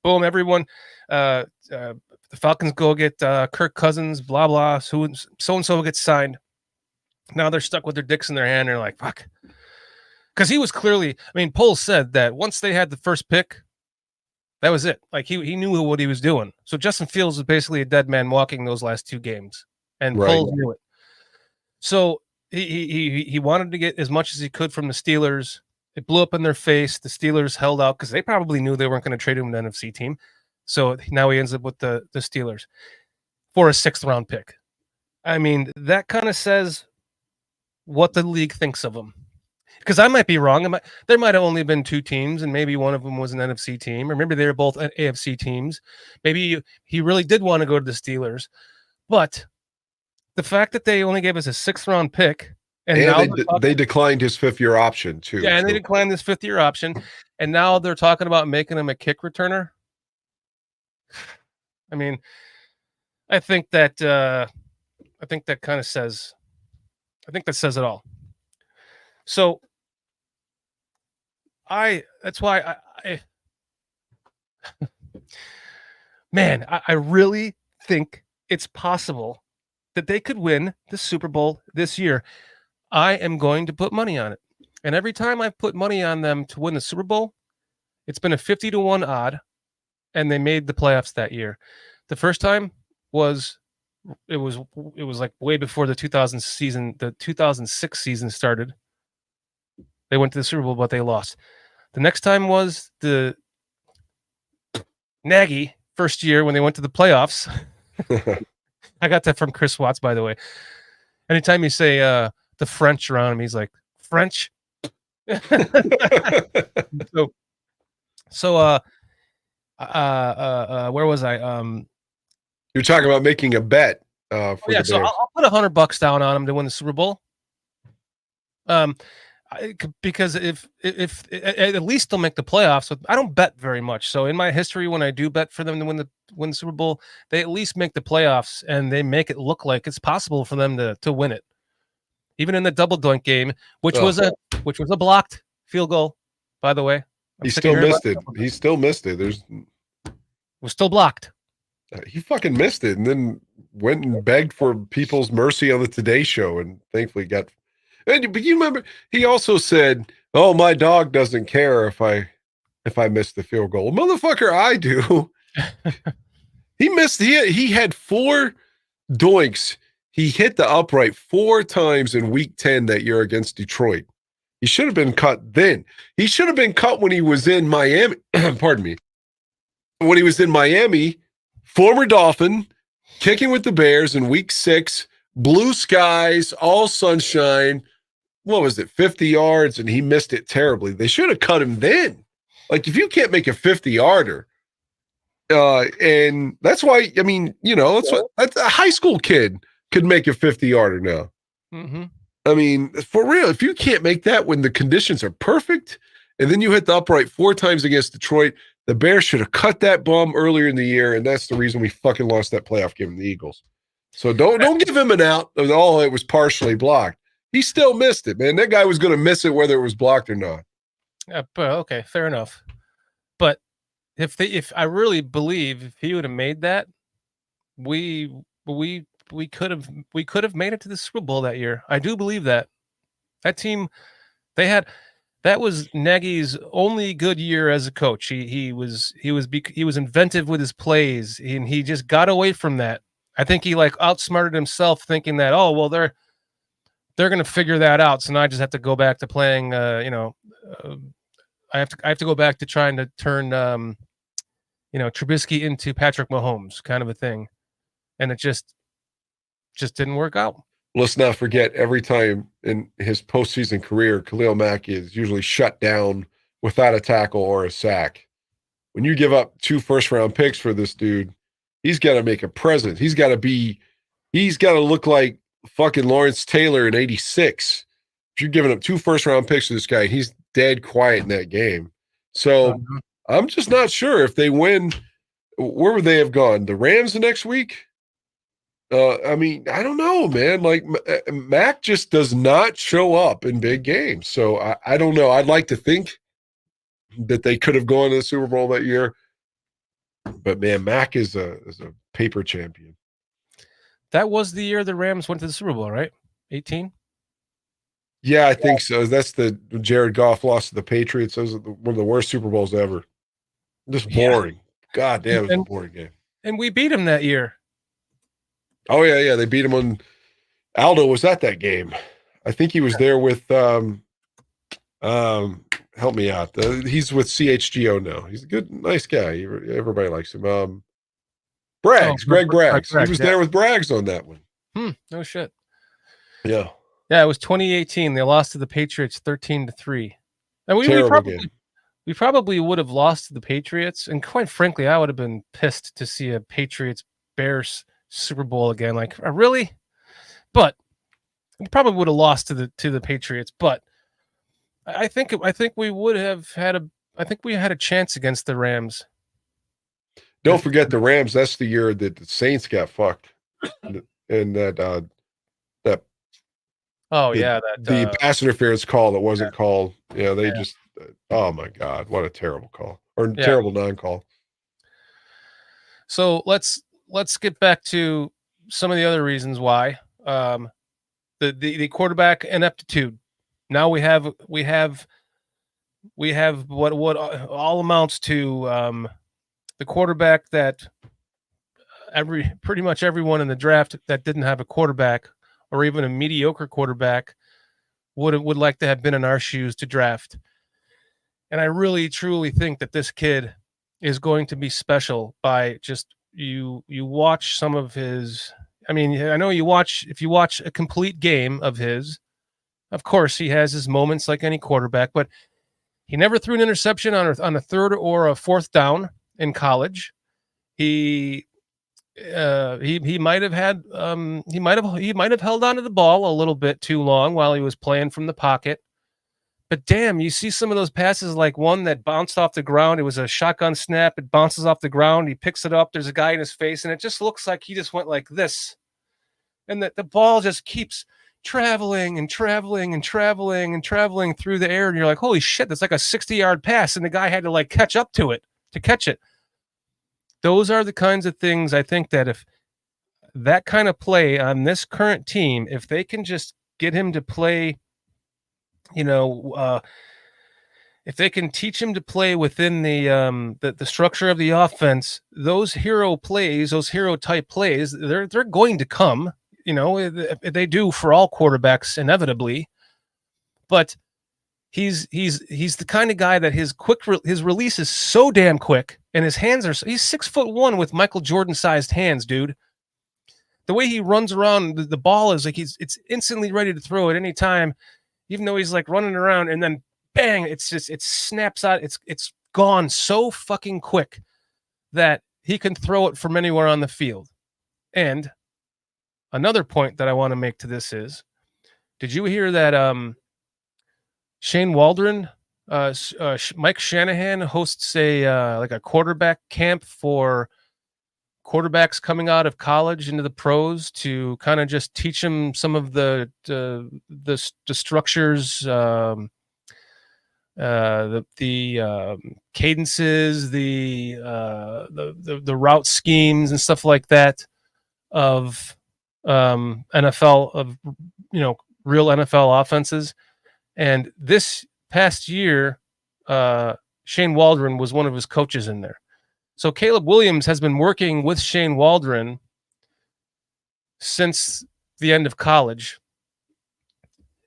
Boom! Everyone, the Falcons go get Kirk Cousins, blah blah. So and so gets signed. Now they're stuck with their dicks in their hand. They're like, fuck. Because he was clearly, I mean, Poles said that once they had the first pick, that was it. Like he knew what he was doing. So Justin Fields was basically a dead man walking those last 2 games, and right. Poles knew it. So he wanted to get as much as he could from the Steelers. It blew up in their face. The Steelers held out because they probably knew they weren't going to trade him to an NFC team. So now he ends up with the Steelers for a 6th round pick. I mean, that kind of says what the league thinks of him. Because I might be wrong. There might have only been 2 teams, and maybe one of them was an NFC team, or maybe they were both AFC teams. Maybe he really did want to go to the Steelers. But the fact that they only gave us a 6th-round pick, and now they declined his 5th-year option too. Yeah, and they declined this 5th-year option, and now they're talking about making him a kick returner. I mean, I think that kind of says, that says it all. So that's why man, I really think it's possible that they could win the Super Bowl this year. I am going to put money on it. And every time I've put money on them to win the Super Bowl, it's been a 50-1 odd, and they made the playoffs that year. The first time was like way before the 2006 season started. They went to the Super Bowl, but they lost. The next time was the Nagy first year when they went to the playoffs. I got that from Chris Watts, by the way. Anytime you say the French around him, he's like, French? So where was I? You're talking about making a bet for the Bears. So I'll put $100 down on him to win the Super Bowl. Because if at least they'll make the playoffs. I don't bet very much. So in my history, when I do bet for them to win the Super Bowl, they at least make the playoffs, and they make it look like it's possible for them to win it. Even in the double doink game, which was a blocked field goal, by the way. He still missed it. It was still blocked. He fucking missed it, and then went and begged for people's mercy on the Today Show, and thankfully got. But you remember, he also said, "Oh, my dog doesn't care if I miss the field goal." Motherfucker, I do. He missed. He had 4 doinks. He hit the upright 4 times in Week 10 that year against Detroit. He should have been cut then. He should have been cut when he was in Miami. Pardon me. When he was in Miami, former Dolphin, kicking with the Bears in Week 6, blue skies, all sunshine. What was it, 50 yards, and he missed it terribly. They should have cut him then. Like, if you can't make a 50-yarder, and that's why, I mean, that's a high school kid could make a 50-yarder now. Mm-hmm. I mean, for real, if you can't make that when the conditions are perfect, and then you hit the upright 4 times against Detroit, the Bears should have cut that bum earlier in the year, and that's the reason we fucking lost that playoff game to the Eagles. So don't give him an out. Oh, it was partially blocked. He still missed it, man. That guy was going to miss it whether it was blocked or not. Okay, fair enough. But if I really believe if he would have made that, we could have made it to the Super Bowl that year. I do believe that. That team, that was Nagy's only good year as a coach. He was inventive with his plays, and he just got away from that. I think he outsmarted himself, thinking that, oh well, they're going to figure that out. So now I just have to go back to playing. I have to go back to trying to turn Trubisky into Patrick Mahomes, kind of a thing, and it just didn't work out. Let's not forget, every time in his postseason career, Khalil Mack is usually shut down without a tackle or a sack. When you give up 2 first-round picks for this dude, he's got to make a presence. He's got to look like fucking Lawrence Taylor in '86. If you're giving up 2 first-round picks to this guy, he's dead quiet in that game. So I'm just not sure if they win. Where would they have gone? The Rams the next week? I mean, I don't know, man. Like, Mac just does not show up in big games. So I don't know. I'd like to think that they could have gone to the Super Bowl that year. But, man, Mac is a paper champion. That was the year the Rams went to the Super Bowl, right? 18? Yeah, I think so. That's the Jared Goff lost to the Patriots. Those are one of the worst Super Bowls ever. Just boring. Yeah. God damn, it was a boring game. And we beat him that year. Oh, yeah. They beat him on – Aldo was at that game. I think he was there with help me out. He's with CHGO now. He's a good, nice guy. Everybody likes him. Braggs, Greg Braggs. He was there with Braggs on that one. No shit. Yeah. Yeah, it was 2018. They lost to the Patriots 13-3. And Terrible game. we probably would have lost to the Patriots. And quite frankly, I would have been pissed to see a Patriots Bears Super Bowl again. Like, really? But we probably would have lost to the Patriots. But I think we would have had we had a chance against the Rams. Don't forget the Rams. That's the year that the Saints got fucked, and that the pass interference call that wasn't called. Yeah, they just. Oh my God, what a terrible call or terrible non-call. So let's get back to some of the other reasons why. The quarterback ineptitude. Now we have what all amounts to the quarterback that pretty much everyone in the draft that didn't have a quarterback or even a mediocre quarterback would like to have been in our shoes to draft. And I really truly think that this kid is going to be special by just you watch some of his. I mean, I know if you watch a complete game of his, of course he has his moments like any quarterback, but he never threw an interception on a third or a fourth down in college. He might have had he might have held onto the ball a little bit too long while he was playing from the pocket. But damn, you see some of those passes, like one that bounced off the ground. It was a shotgun snap. It bounces off the ground. He picks it up. There's a guy in his face, and it just looks like he just went like this. And the ball just keeps traveling and traveling and traveling and traveling through the air. And you're like, holy shit, that's like a 60-yard pass. And the guy had to like catch up to it to catch it. Those are the kinds of things I think that if that kind of play on this current team, if they can just get him to play, if they can teach him to play within the structure of the offense, those hero plays, those hero type plays, they're going to come. They do for all quarterbacks inevitably, but he's the kind of guy that his release is so damn quick, and his hands he's 6'1" with Michael Jordan sized hands, dude. The way he runs around, the ball is like it's instantly ready to throw at any time, even though he's like running around, and then bang, it snaps out. It's gone so fucking quick that he can throw it from anywhere on the field. And another point that I want to make to this is, did you hear that Shane Waldron, Mike Shanahan hosts a quarterback camp for quarterbacks coming out of college into the pros to kind of just teach them some of the structures, the cadences, the route schemes and stuff like that of NFL, of real NFL offenses. And this past year, Shane Waldron was one of his coaches in there. So Caleb Williams has been working with Shane Waldron since the end of college,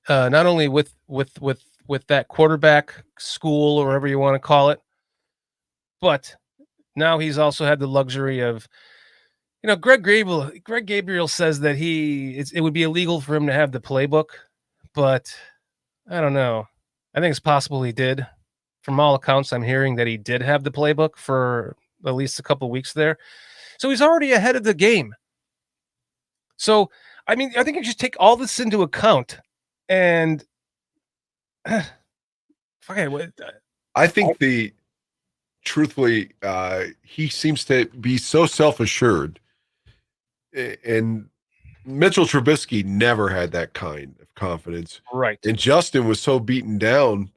not only with that quarterback school or whatever you want to call it, but now he's also had the luxury of, Greg Gabriel says that it would be illegal for him to have the playbook, but I don't know. I think it's possible he did. From all accounts, I'm hearing that he did have the playbook for at least a couple of weeks there. So he's already ahead of the game. So, I mean, I think you should take all this into account. And I think truthfully, he seems to be so self-assured. And Mitchell Trubisky never had that kind of confidence. Right. And Justin was so beaten down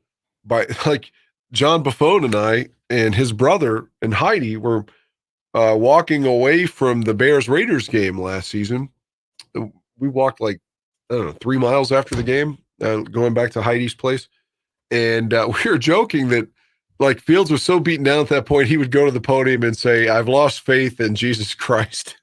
by, like, John Buffone and I and his brother and Heidi were walking away from the Bears-Raiders game last season. We walked 3 miles after the game, going back to Heidi's place. And we were joking that, like, Fields was so beaten down at that point, he would go to the podium and say, "I've lost faith in Jesus Christ."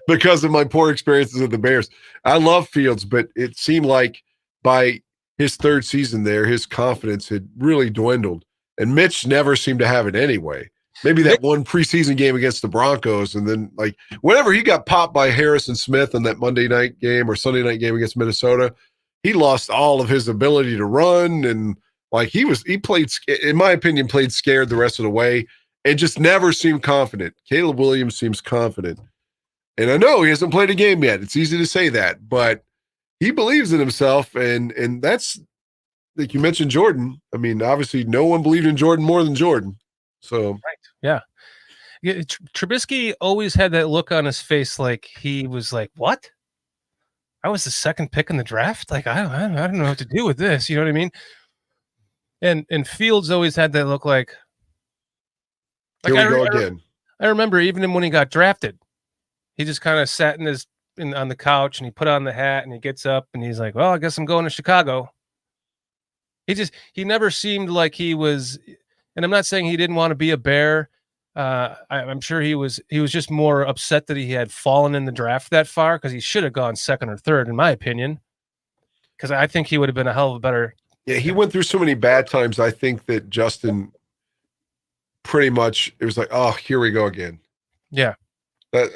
Because of my poor experiences with the Bears. I love Fields, but it seemed like by his third season there, his confidence had really dwindled. And Mitch never seemed to have it anyway. Maybe that one preseason game against the Broncos, and then whenever he got popped by Harrison Smith in that Monday night game or Sunday night game against Minnesota, he lost all of his ability to run, and like he played, in my opinion, played scared the rest of the way and just never seemed confident. Caleb Williams seems confident. And I know he hasn't played a game yet. It's easy to say that, but he believes in himself, and that's like you mentioned Jordan. I mean, obviously no one believed in Jordan more than Jordan. So right. Yeah. Trubisky always had that look on his face like he was like, what? I was the second pick in the draft? Like, I don't know what to do with this. You know what I mean? And Fields always had that look like here we go again. I remember even when he got drafted, he just kind of sat on the couch and he put on the hat and he gets up and he's like, well, I guess I'm going to Chicago. He never seemed like he was, and I'm not saying he didn't want to be a Bear. I'm sure he was just more upset that he had fallen in the draft that far, because he should have gone second or third, in my opinion, because I think he would have been a hell of a better. Yeah, he went through so many bad times. I think that Justin pretty much, it was like, oh, here we go again. Yeah.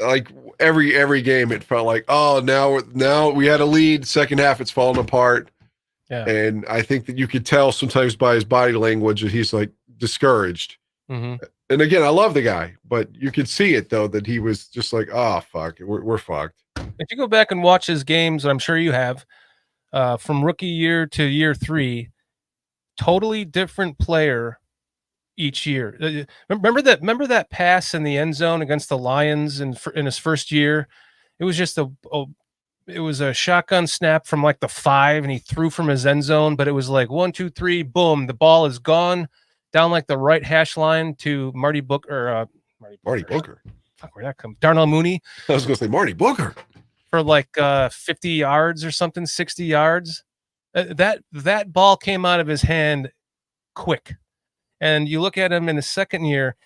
Like every game, it felt like, oh, now we had a lead. Second half, it's falling apart. Yeah. And I think that you could tell sometimes by his body language that he's like discouraged. Mm-hmm. And again, I love the guy, but you could see it though, that he was just like, oh, fuck, we're fucked. If you go back and watch his games, I'm sure you have, from rookie year to year 3, totally different player each year. Remember that pass in the end zone against the Lions in his first year? It was just it was a shotgun snap from like the 5, and he threw from his end zone, but it was like 1, 2, 3, boom, the ball is gone down like the right hash line to Marty Booker. Marty Booker. Fuck, where'd that come? Darnell Mooney. I was going to say Marty Booker for like 50 yards or something, 60 yards. That ball came out of his hand quick. And you look at him in his second year,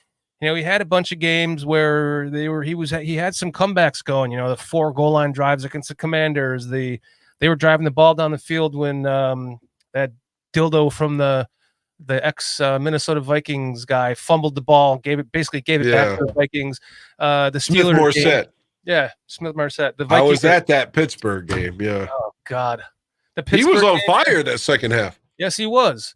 you know, he had a bunch of games where he had some comebacks going, you know, the 4 goal line drives against the Commanders. They were driving the ball down the field when that dildo from the ex Minnesota Vikings guy fumbled the ball, gave it back to the Vikings. The Steelers Smith-Marsette. Yeah, Smith-Marsette. I was at that Pittsburgh game. Yeah. Oh God, he was on fire that second half. Yes, he was.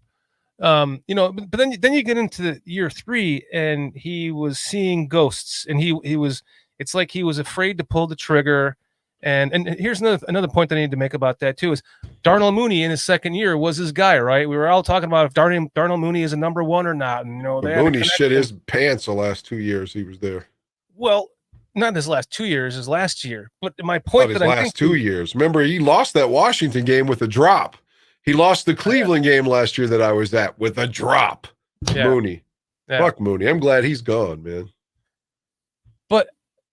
You know, but then you get into year 3, and he was seeing ghosts, and he was. It's like he was afraid to pull the trigger. And here's another point that I need to make about that too is Darnell Mooney in his second year was his guy, right? We were all talking about if Darnell Mooney is a number 1 or not, and you know, Mooney shit his pants the last 2 years he was there. Well, not his last 2 years, his last year. But my point that last 2 years. Remember, he lost that Washington game with a drop. He lost the Cleveland game last year that I was at with a drop. Yeah. Mooney. Yeah. Fuck Mooney. I'm glad he's gone, man. But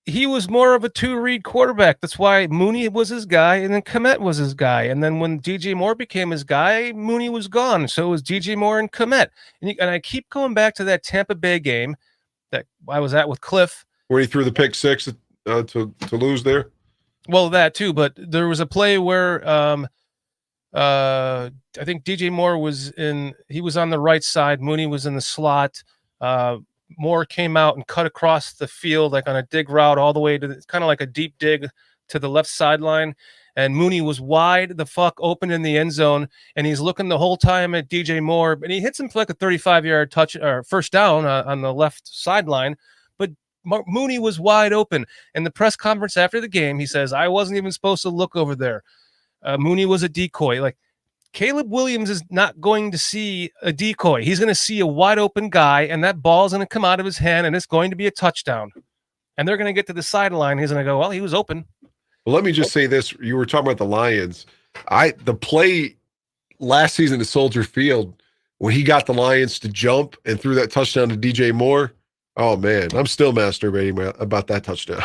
he was more of a 2-read quarterback. That's why Mooney was his guy, and then Kmet was his guy. And then when DJ Moore became his guy, Mooney was gone. So it was DJ Moore and Kmet. And I keep going back to that Tampa Bay game that I was at with Cliff, where he threw the pick 6 to lose there. Well, that too, but there was a play where I think DJ Moore was on the right side. Mooney was in the slot. Moore came out and cut across the field like on a dig route all the way to kind of like a deep dig to the left sideline. And Mooney was wide the fuck open in the end zone, and he's looking the whole time at DJ Moore, and he hits him for like a 35-yard touch or first down on the left sideline. But Mooney was wide open. In the press conference after the game, he says, I wasn't even supposed to look over there. Mooney was a decoy. Like, Caleb Williams is not going to see a decoy. He's going to see a wide open guy, and that ball is going to come out of his hand, and it's going to be a touchdown. And they're going to get to the sideline. He's going to go, well, he was open. Well, let me just say this. You were talking about the Lions. The play last season at Soldier Field, when he got the Lions to jump and threw that touchdown to DJ Moore, oh, man, I'm still masturbating about that touchdown.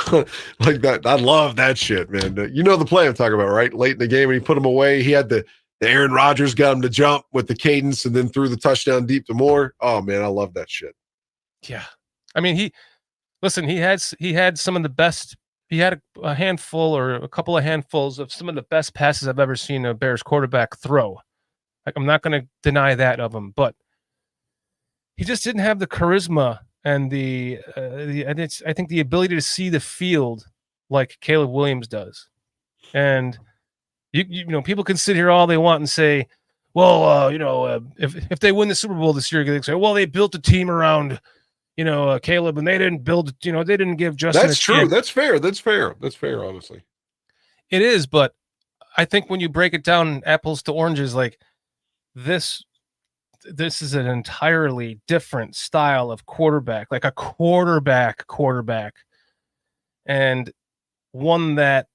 Like that. I love that shit, man. You know the play I'm talking about, right? Late in the game, when he put him away, he had the Aaron Rodgers got him to jump with the cadence and then threw the touchdown deep to Moore. Oh, man, I love that shit. Yeah. I mean, he had some of the best. He had a handful or a couple of handfuls of some of the best passes I've ever seen a Bears quarterback throw. Like, I'm not going to deny that of him, but he just didn't have the charisma and I think the ability to see the field like Caleb Williams does. And You know, people can sit here all they want and say, well, if they win the Super Bowl this year, they say, well, they built a team around, Caleb, and they didn't build, they didn't give Justin. That's true. That's fair. That's fair. That's fair. Honestly, it is. But I think when you break it down, apples to oranges, like this is an entirely different style of quarterback, like a quarterback, and one that,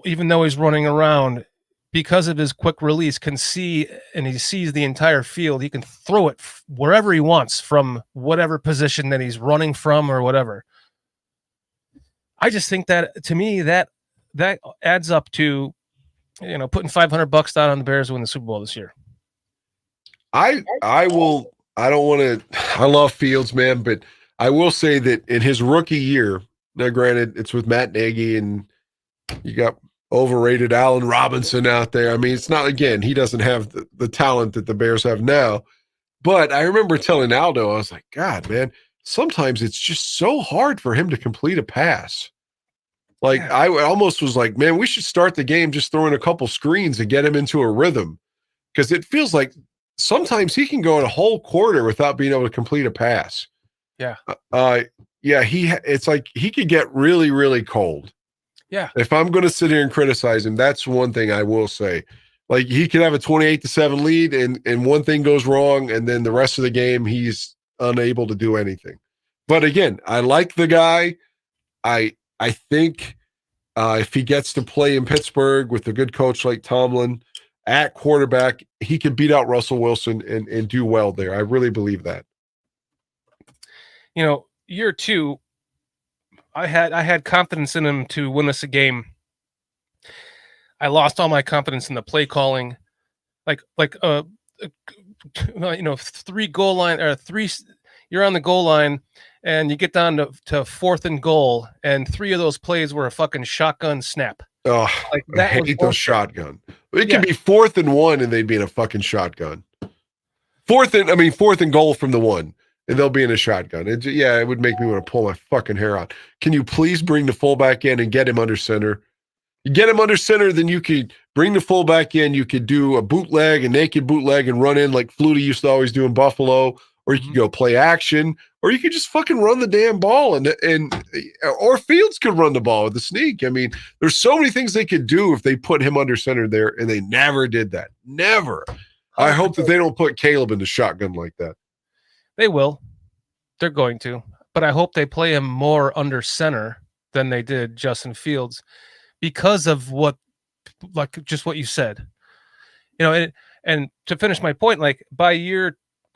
even though he's running around, because of his quick release, can see, and he sees the entire field. He can throw it wherever he wants from whatever position that he's running from or whatever. I just think that, to me, that adds up to, putting $500 down on the Bears to win the Super Bowl this year. I will. I don't want to. I love Fields, man, but I will say that in his rookie year, now granted, it's with Matt Nagy, and you got overrated Allen Robinson out there. I mean, it's not, again, he doesn't have the talent that the Bears have now. But I remember telling Aldo, I was like, God, man, sometimes it's just so hard for him to complete a pass. Like, yeah. I almost was like, man, we should start the game just throwing a couple screens and get him into a rhythm. Because it feels like sometimes he can go a whole quarter without being able to complete a pass. Yeah. It's like he could get really, really cold. Yeah. If I'm going to sit here and criticize him, that's one thing I will say. Like, he could have a 28-7 lead, and one thing goes wrong, and then the rest of the game he's unable to do anything. But again, I like the guy. I think if he gets to play in Pittsburgh with a good coach like Tomlin at quarterback, he can beat out Russell Wilson and do well there. I really believe that. Year two, I had confidence in him to win us a game. I lost all my confidence in the play calling, three goal line, or three. You're on the goal line, and you get down to fourth and goal, and three of those plays were a fucking shotgun snap. Oh, I hate those shotgun. It could be 4th and 1, and they'd be in a fucking shotgun. Fourth and goal from the 1. And they'll be in a shotgun. It would make me want to pull my fucking hair out. Can you please bring the fullback in and get him under center? You get him under center, then you could bring the fullback in. You could do a naked bootleg, and run in like Flutie used to always do in Buffalo. Or you could go play action, or you could just fucking run the damn ball, or Fields could run the ball with the sneak. I mean, there's so many things they could do if they put him under center there, and they never did that. Never. I hope that they don't put Caleb in the shotgun like that. They will. They're going to. But I hope they play him more under center than they did Justin Fields, because of just what you said. And to finish my point, like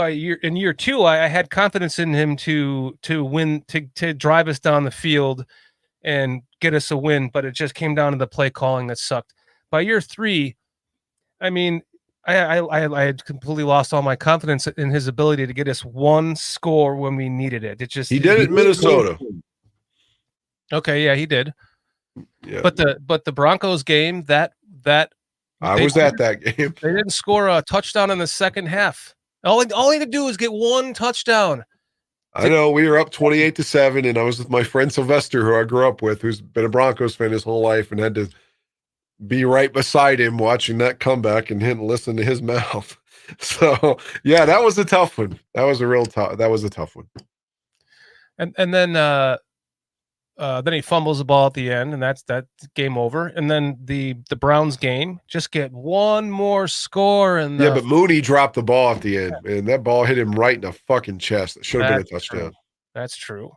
in year two, I had confidence in him to win, to drive us down the field and get us a win, but it just came down to the play calling that sucked. By year three, I mean, I had completely lost all my confidence in his ability to get us one score when we needed it. He did it in Minnesota. Okay, yeah, he did. Yeah. But the Broncos game, that I was at that game. They didn't score a touchdown in the second half. All he had to do was get one touchdown. I know, we were up 28-7, and I was with my friend Sylvester, who I grew up with, who's been a Broncos fan his whole life, and had to be right beside him watching that comeback and listen to his mouth. So yeah, that was a tough one. That was a tough one. And then he fumbles the ball at the end, and that's game over. And then the Browns game, just get one more score, and but Mooney dropped the ball at the end, and that ball hit him right in the fucking chest. It should have been a touchdown. True. That's true.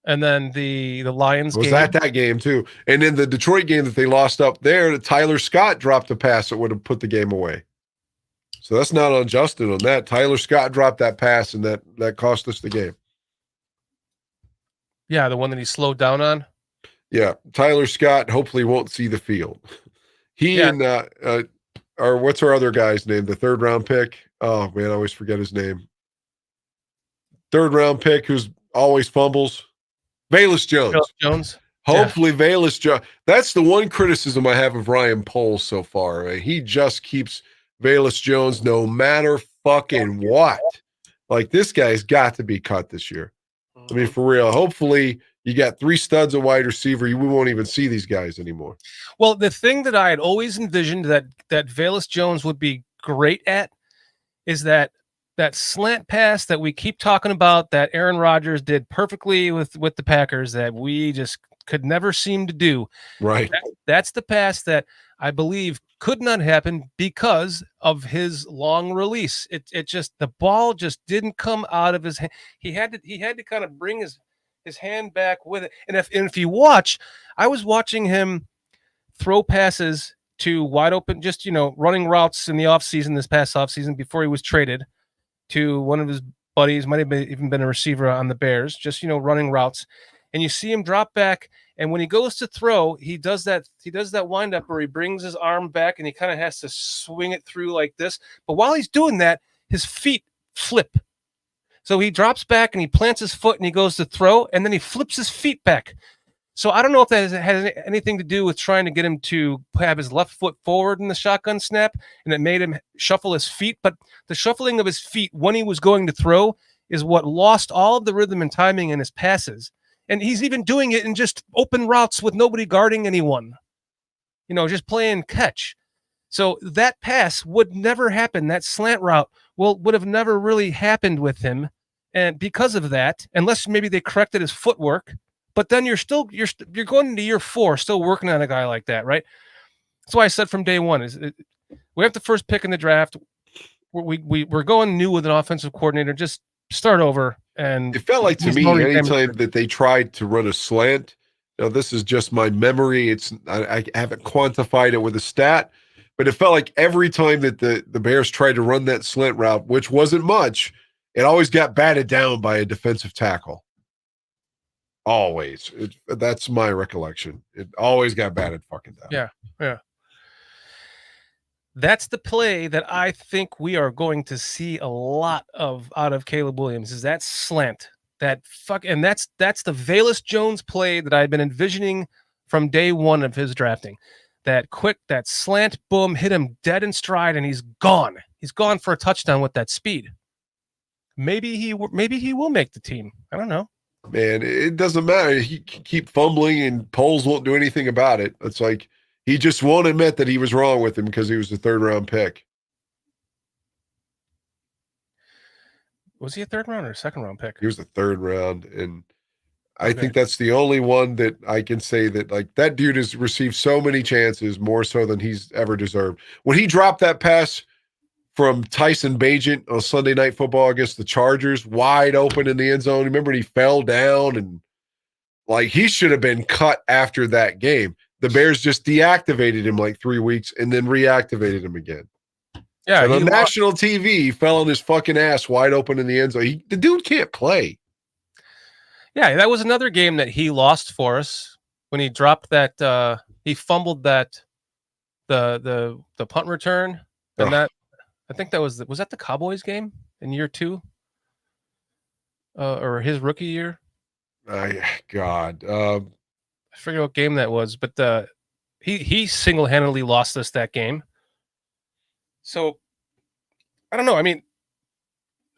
And then the Lions game. Was that game too? And then the Detroit game that they lost up there, Tyler Scott dropped a pass that would have put the game away. So that's not on Justin on that. Tyler Scott dropped that pass, and that cost us the game. Yeah, the one that he slowed down on. Yeah, Tyler Scott hopefully won't see the field. Or what's our other guy's name? The 3rd round pick. Oh man, I always forget his name. 3rd round pick who's always fumbles. Velus Jones. Hopefully, Velus Jones. That's the one criticism I have of Ryan Poles so far. Right? He just keeps Velus Jones no matter fucking what. Like, this guy's got to be cut this year. I mean, for real. Hopefully, You got 3 studs at wide receiver. We won't even see these guys anymore. Well, the thing that I had always envisioned that Velus Jones would be great at is that slant pass that we keep talking about that Aaron Rodgers did perfectly with the Packers that we just could never seem to do. Right. That's the pass that I believe could not happen because of his long release. It just, the ball just didn't come out of his hand. He had to kind of bring his hand back with it. And if you watch, I was watching him throw passes to wide open, just, running routes in the offseason, this past offseason before he was traded to one of his buddies, might have even been a receiver on the Bears, just, running routes. And you see him drop back. And when he goes to throw, he does that wind up where he brings his arm back and he kind of has to swing it through like this. But while he's doing that, his feet flip. So he drops back and he plants his foot and he goes to throw, and then he flips his feet back. So I don't know if that has anything to do with trying to get him to have his left foot forward in the shotgun snap, and it made him shuffle his feet. But the shuffling of his feet when he was going to throw is what lost all of the rhythm and timing in his passes. And he's even doing it in just open routes with nobody guarding anyone, just playing catch. So that pass would never happen. That slant route would have never really happened with him. And because of that, unless maybe they corrected his footwork, but then you're going into year 4, still working on a guy like that, right? That's why I said from day one we have the first pick in the draft. We're going new with an offensive coordinator. Just start over. And it felt like to me, anytime that they tried to run a slant, this is just my memory. I haven't quantified it with a stat, but it felt like every time that the Bears tried to run that slant route, which wasn't much, it always got batted down by a defensive tackle. Always. That's my recollection. It always got batted fucking down. Yeah. That's the play that I think we are going to see a lot of out of Caleb Williams, is that slant. And that's the Velus Jones play that I've been envisioning from day one of his drafting. That slant, boom, hit him dead in stride, and he's gone. He's gone for a touchdown with that speed. Maybe he will make the team. I don't know. Man, it doesn't matter. He can keep fumbling, and polls won't do anything about it. It's like he just won't admit that he was wrong with him because he was the 3rd-round pick. Was he a 3rd round or a 2nd-round pick? He was the 3rd round, and I think that's the only one that I can say that, like, that dude has received so many chances, more so than he's ever deserved. When he dropped that pass from Tyson Bagent on Sunday Night Football against the Chargers, wide open in the end zone, remember when he fell down, and like, he should have been cut after that game. The Bears just deactivated him like 3 weeks and then reactivated him again. Yeah, on national TV, he fell on his fucking ass wide open in the end zone. The dude can't play. Yeah, that was another game that he lost for us when he dropped that. He fumbled that the punt return, and that, I think that was that the Cowboys game in year 2, or his rookie year. God, I forget what game that was, but he single-handedly lost us that game. So I don't know. I mean,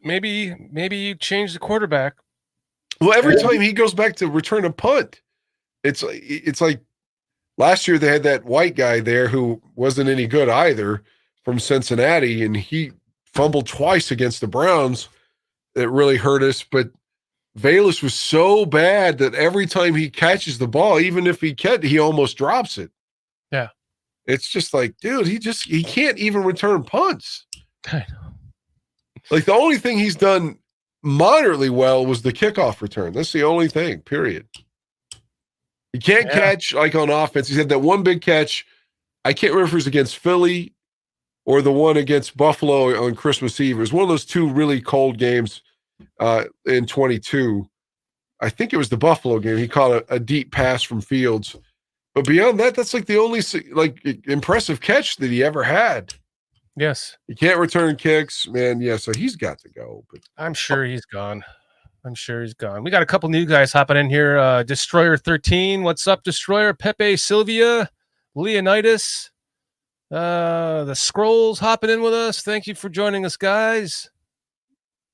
maybe you change the quarterback. Well, every time he goes back to return a punt, it's like last year they had that white guy there who wasn't any good either from Cincinnati, and he fumbled twice against the Browns. It really hurt us, but Velus was so bad that every time he catches the ball, even if he almost drops it. Yeah. It's just like, dude, he can't even return punts. I know. Like, the only thing he's done moderately well was the kickoff return. That's the only thing, period. He can't catch, like, on offense. He's had that one big catch. I can't remember if it was against Philly or the one against Buffalo on Christmas Eve. It was one of those 2 really cold games in 22. I think it was the Buffalo game. He caught a deep pass from Fields. But beyond that, that's like the only impressive catch that he ever had. Yes. He can't return kicks, man. Yeah, so he's got to go. But I'm sure he's gone. We got a couple new guys hopping in here. Destroyer 13. What's up, Destroyer? Pepe Sylvia, Leonidas. The Scrolls hopping in with us. Thank you for joining us, guys.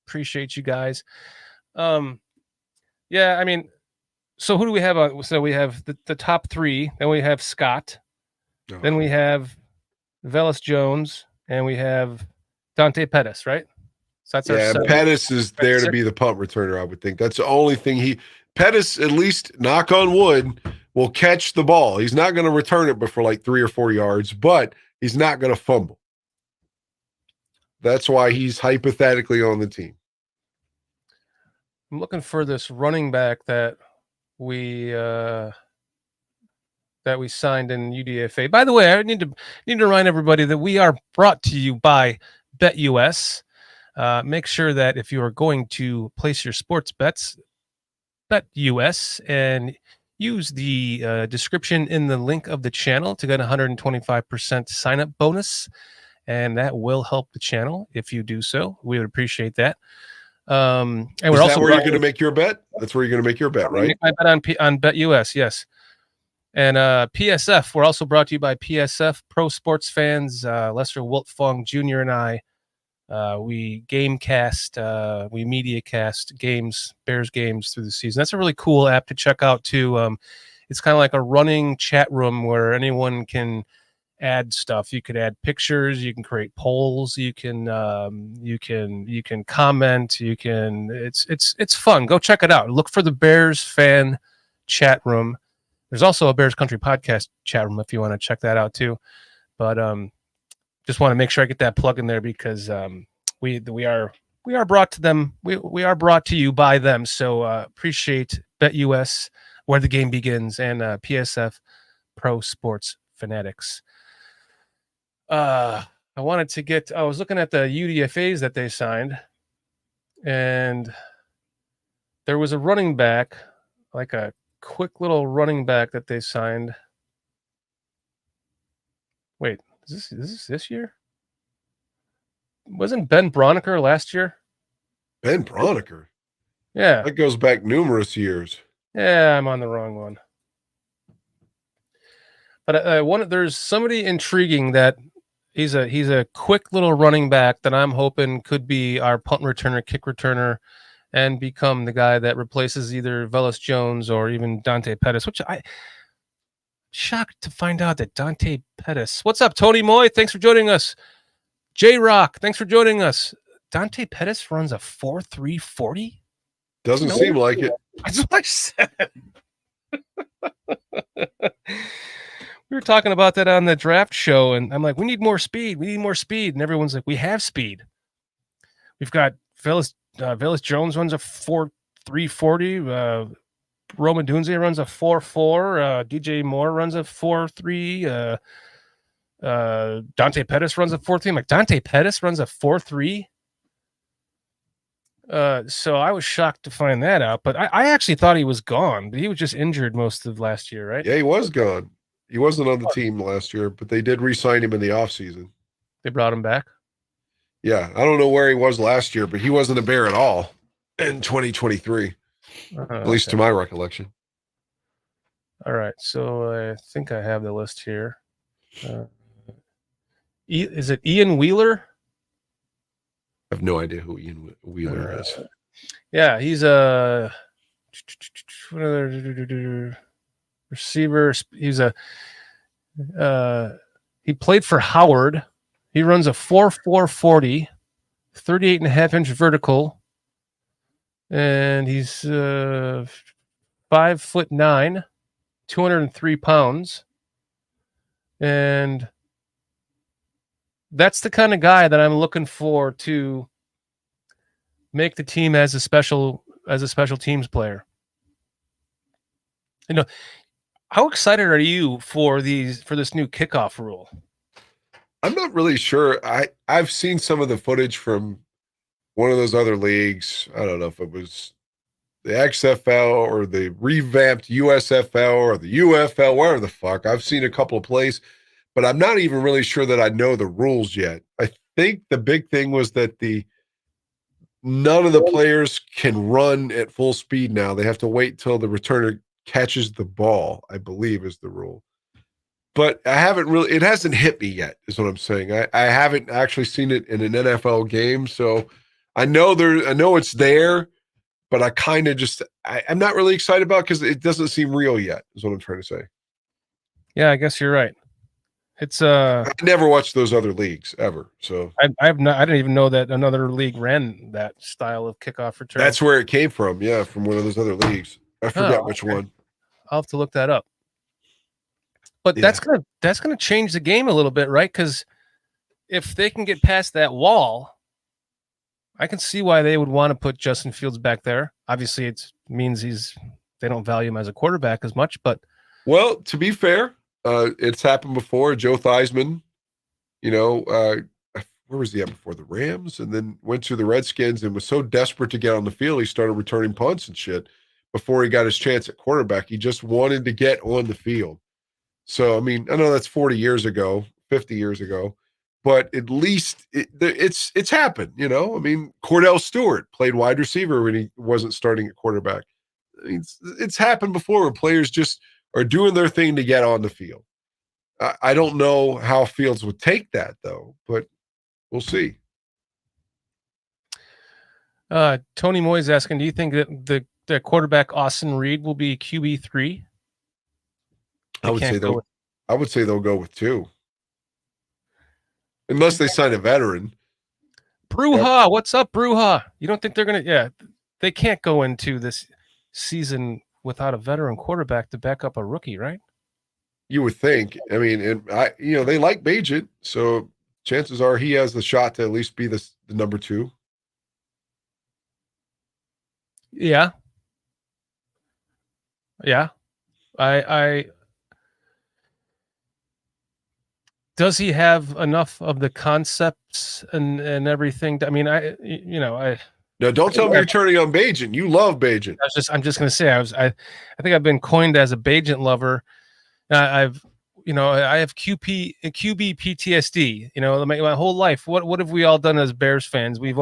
Appreciate you guys. Yeah, I mean, So who do we have? So we have the top three. Then we have Scott. Then we have Velus Jones, and we have Dante Pettis, right? So that's our Yeah, seven. Pettis is there to be the punt returner, I would think. That's the only thing Pettis, at least knock on wood, will catch the ball. He's not going to return it before like 3 or 4 yards, but he's not going to fumble. That's why he's hypothetically on the team. I'm looking for this running back that we signed in UDFA. By the way, I need to remind everybody that we are brought to you by BetUS. Make sure that if you are going to place your sports bets, BetUS, and use the description in the link of the channel to get 125% sign up bonus. And that will help the channel if you do so. We would appreciate that. And we're also where you're going to make your bet? That's where you're going to make your bet, right? Make my bet on BetUS, yes. And PSF, we're also brought to you by PSF, Pro Sports Fans, Lester Wiltfong Jr. and I. We gamecast, we mediacast games, Bears games through the season. That's a really cool app to check out too. It's kind of like a running chat room where anyone can add stuff. You could add pictures, you can create polls, you can comment, it's fun. Go check it out. Look for the Bears fan chat room. There's also a Bears Country Podcast chat room if you want to check that out too. But just want to make sure I get that plug in there because we are brought to them. We are brought to you by them. So appreciate BetUS, where the game begins, and PSF, Pro Sports Fanatics. I was looking at the UDFAs that they signed, and there was a running back, like a quick little running back that they signed. Wait, is this year? Wasn't Ben Broniker last year? Ben Broniker? Yeah. That goes back numerous years. Yeah, I'm on the wrong one. But there's somebody intriguing that he's a quick little running back that I'm hoping could be our punt returner, kick returner, and become the guy that replaces either Velus Jones or even Dante Pettis, which I shocked to find out that Dante Pettis. What's up, Tony Moy? Thanks for joining us. J-Rock, thanks for joining us. Dante Pettis runs a 4.3 40? Doesn't seem like it. That's what I said. We were talking about that on the draft show, and I'm like, we need more speed. And everyone's like, we have speed. We've got Velus Jones runs a 4.3 40. Roma Dunze runs a 4.4. DJ Moore runs a 4.3. Dante Pettis runs a 4.3. I'm like, Dante Pettis runs a 4.3. So I was shocked to find that out, but I actually thought he was gone, but he was just injured most of last year, right? Yeah, he was gone. He wasn't on the team last year, but they did re-sign him in the offseason. They brought him back? Yeah, I don't know where he was last year, but he wasn't a Bear at all in 2023, at least to my recollection. All right, so I think I have the list here. Is it Ian Wheeler? I have no idea who Ian Wheeler is. Yeah, he's a receiver. He's he played for Howard. He runs a 4.4 40, 38.5-inch vertical, and he's 5'9", 203 pounds, and that's the kind of guy that I'm looking for to make the team as a special teams player. You know, how excited are you for this new kickoff rule? I'm not really sure. I've seen some of the footage from one of those other leagues. I don't know if it was the XFL or the revamped USFL or the UFL, whatever the fuck. I've seen a couple of plays, but I'm not even really sure that I know the rules yet. I think the big thing was that none of the players can run at full speed now. They have to wait till the returner catches the ball, I believe is the rule. But it hasn't hit me yet, is what I'm saying. I haven't actually seen it in an NFL game. So I know it's there, but I kind of just I'm not really excited about because it doesn't seem real yet. Is what I'm trying to say. Yeah, I guess you're right. It's I never watched those other leagues ever, so I didn't even know that another league ran that style of kickoff return. that's where it came from. Yeah, from one of those other leagues. I forget which one. I'll have to look that up. But Yeah. that's gonna change the game a little bit, right? Because if they can get past that wall, I can see why they would want to put Justin Fields back there. Obviously, it means they don't value him as a quarterback as much, but Well, to be fair, it's happened before. Joe Theismann, where was he at before? The Rams, and then went to the Redskins and was so desperate to get on the field, he started returning punts and shit before he got his chance at quarterback. He just wanted to get on the field. So, I mean, I know that's 40 years ago, 50 years ago, but at least it's happened, I mean, Cordell Stewart played wide receiver when he wasn't starting at quarterback. I mean, it's happened before where players just are doing their thing to get on the field. I don't know how Fields would take that, though, but we'll see. Tony Moy's asking, do you think that the quarterback Austin Reed will be QB3? I would say they'll go with 2. Unless they sign a veteran. Bruja, what's up, Bruja? You don't think they're going to? Yeah, they can't go into this season without a veteran quarterback to back up a rookie, right? You would think. I mean, they like Bagent, so chances are he has the shot to at least be the number 2. Yeah. I does he have enough of the concepts and everything? I mean, No, don't tell me you're turning on Bagent. You love Bagent. I'm just going to say I think I've been coined as a Bagent lover. I have QB PTSD. My whole life. What have we all done as Bears fans? We've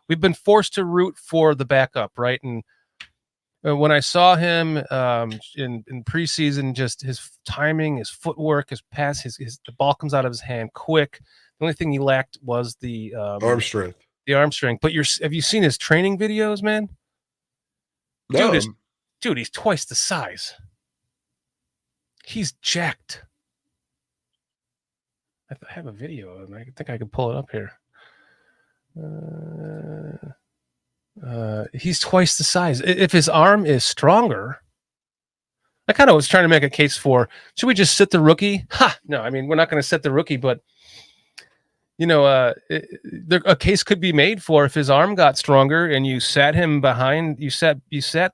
been forced to root for the backup, right? And when I saw him in preseason, just his timing, his footwork, his pass, the ball comes out of his hand quick. The only thing he lacked was the arm strength. The arm strength. But have you seen his training videos, man? No. Dude, he's twice the size. He's jacked. I have a video, and I think I can pull it up here. He's twice the size. If his arm is stronger, I kind of was trying to make a case for, should we just sit the rookie? No, I mean, we're not going to sit the rookie, but a case could be made for if his arm got stronger and you sat him behind, you sat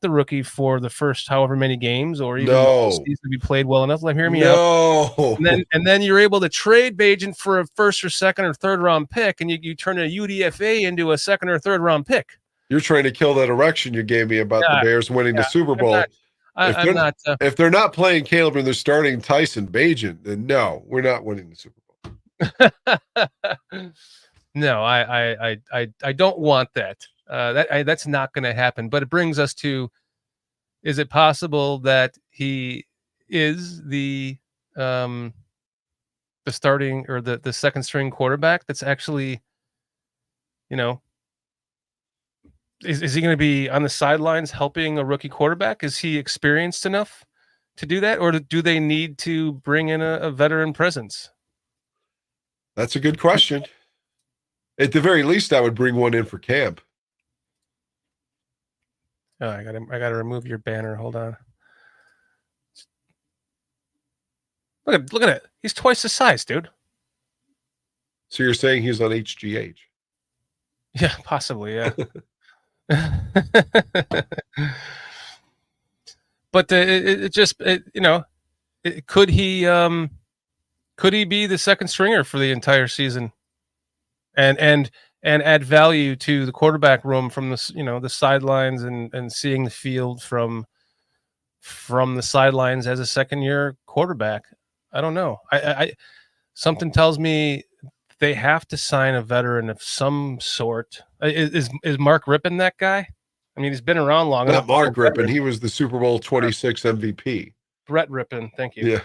the rookie for the first however many games, or even the season to be played well enough. Hear me out. And then you're able to trade Bagent for a first or second or third round pick, and you turn a UDFA into a second or third round pick. You're trying to kill that erection you gave me about the Bears winning the Super Bowl. If they're not playing Caleb and they're starting Tyson Bagent, then no, we're not winning the Super Bowl. No, I don't want that. That's not going to happen. But it brings us to: is it possible that he is the starting or the second string quarterback? That's actually, is he going to be on the sidelines helping a rookie quarterback? Is he experienced enough to do that, or do they need to bring in a veteran presence? That's a good question. At the very least, I would bring one in for camp. Oh, I gotta remove your banner. Hold on. Look at it. He's twice the size, dude. So you're saying he's on HGH? Yeah, possibly. Yeah. But could he be the second stringer for the entire season, and add value to the quarterback room from the sidelines and seeing the field from the sidelines as a second year quarterback? I don't know. I something tells me they have to sign a veteran of some sort. Is Mark Rippon that guy? I mean, he's been around long enough. Not Mark Rippon. He was the Super Bowl 26 MVP. Brett Rippon. Thank you. Yeah.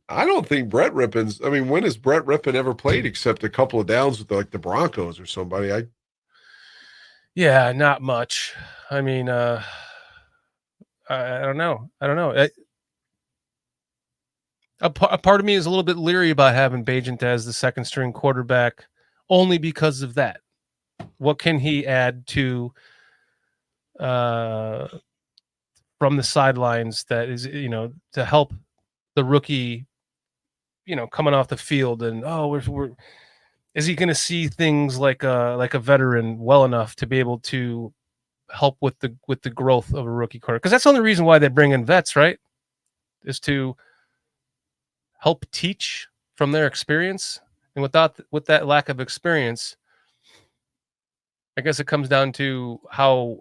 I don't think Brett Rippon's. I mean, when has Brett Rippon ever played except a couple of downs with the Broncos or somebody? Yeah, not much. I mean, I don't know. I don't know. A part of me is a little bit leery about having Bajent as the second string quarterback, only because of that. What can he add to uh, from the sidelines that is, to help the rookie, coming off the field, and we're is he going to see things like a veteran well enough to be able to help with the growth of a rookie quarterback? Because that's the only reason why they bring in vets, right? Is to help teach from their experience. And with that lack of experience, I guess it comes down to how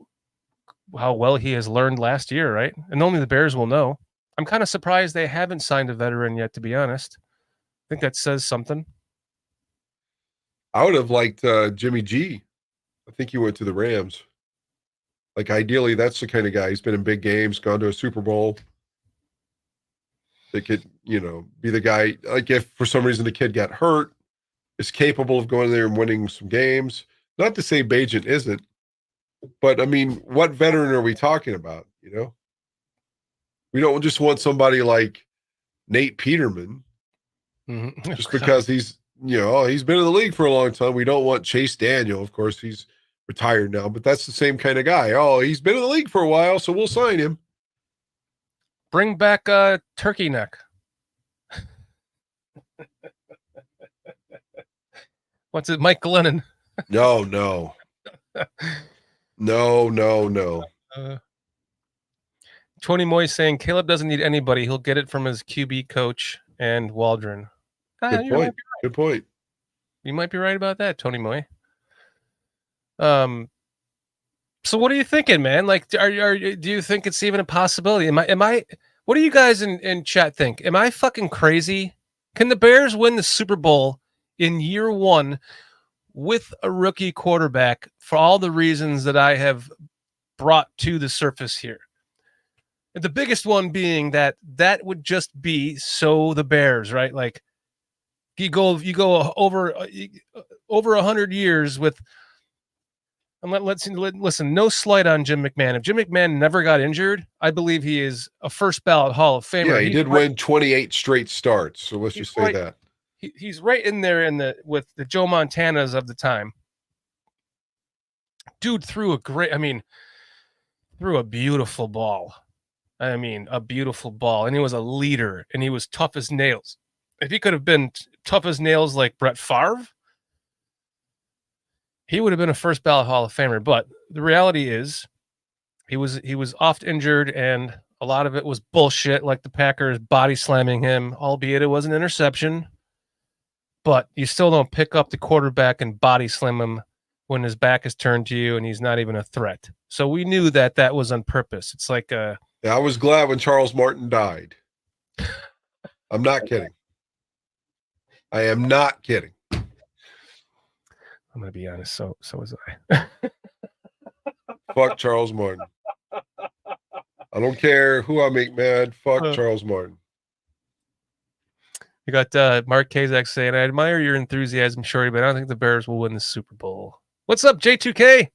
well he has learned last year, right? And only the Bears will know. I'm kind of surprised they haven't signed a veteran yet, to be honest. I think that says something. I would have liked Jimmy G. I think he went to the Rams. Like, ideally, that's the kind of guy. He's been in big games, gone to a Super Bowl. That could, be the guy. Like, if for some reason the kid got hurt, is capable of going there and winning some games. Not to say Bajent isn't, but I mean, what veteran are we talking about? We don't just want somebody like Nate Peterman, just because he's been in the league for a long time. We don't want Chase Daniel. Of course, he's retired now, but that's the same kind of guy. Oh, he's been in the league for a while, so we'll sign him. Bring back Turkey Neck. What's it, Mike Glennon? No. Tony Moy saying Caleb doesn't need anybody. He'll get it from his QB coach and Waldron. Good point. Right. Good point. You might be right about that, Tony Moy. So what are you thinking, man? Like, do you think it's even a possibility? Am I? What do you guys in chat think? Am I fucking crazy? Can the Bears win the Super Bowl in year one with a rookie quarterback for all the reasons that I have brought to the surface here? The biggest one being that would just be so the Bears, right? Like you go over 100 years with. And let's listen. No slight on Jim McMahon. If Jim McMahon never got injured, I believe he is a first ballot Hall of Famer. Yeah, he did win 28 straight starts. So let's just say that he's right in there with the Joe Montanas of the time. Dude threw a beautiful ball. A beautiful ball, and he was a leader, and he was tough as nails. If he could have been tough as nails like Brett Favre, he would have been a first ballot Hall of Famer. But the reality is he was oft injured, and a lot of it was bullshit, like the Packers body slamming him, albeit it was an interception. But you still don't pick up the quarterback and body slam him when his back is turned to you and he's not even a threat. So we knew that was on purpose. It's like I was glad when Charles Martin died. I'm not kidding. I am not kidding. I'm going to be honest. So was I. Fuck Charles Martin. I don't care who I make mad. Fuck Charles Martin. You got Mark Kazak saying, I admire your enthusiasm, Shorty, but I don't think the Bears will win the Super Bowl. What's up, J2K?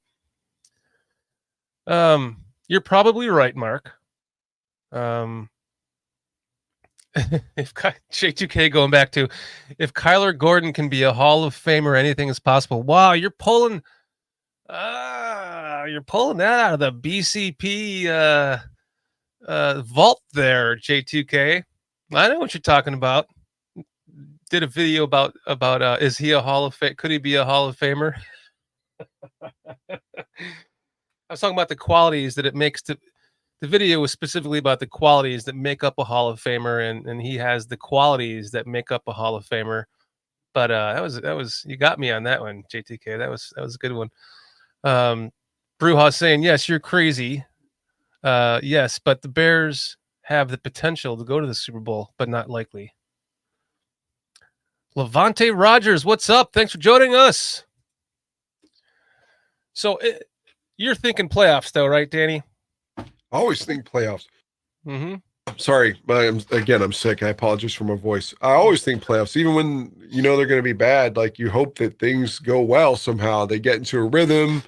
You're probably right, Mark. If J2K going back to, if Kyler Gordon can be a Hall of Famer, anything is possible. Wow, you're pulling that out of the BCP vault there, J2K. I know what you're talking about. Did a video about is he a Hall of Fame? Could he be a Hall of Famer? I was talking about the qualities that it makes to. The video was specifically about the qualities that make up a Hall of Famer, and he has the qualities that make up a Hall of Famer. But that was you got me on that one, JTK. That was a good one. Brewhaus saying, yes, you're crazy. Yes, but the Bears have the potential to go to the Super Bowl, but not likely. Levante Rogers, what's up? Thanks for joining us. So you're thinking playoffs, though, right, Danny? I always think playoffs. Mm-hmm. I'm sorry, but I'm sick. I apologize for my voice. I always think playoffs, even when they're going to be bad. Like, you hope that things go well somehow. They get into a rhythm.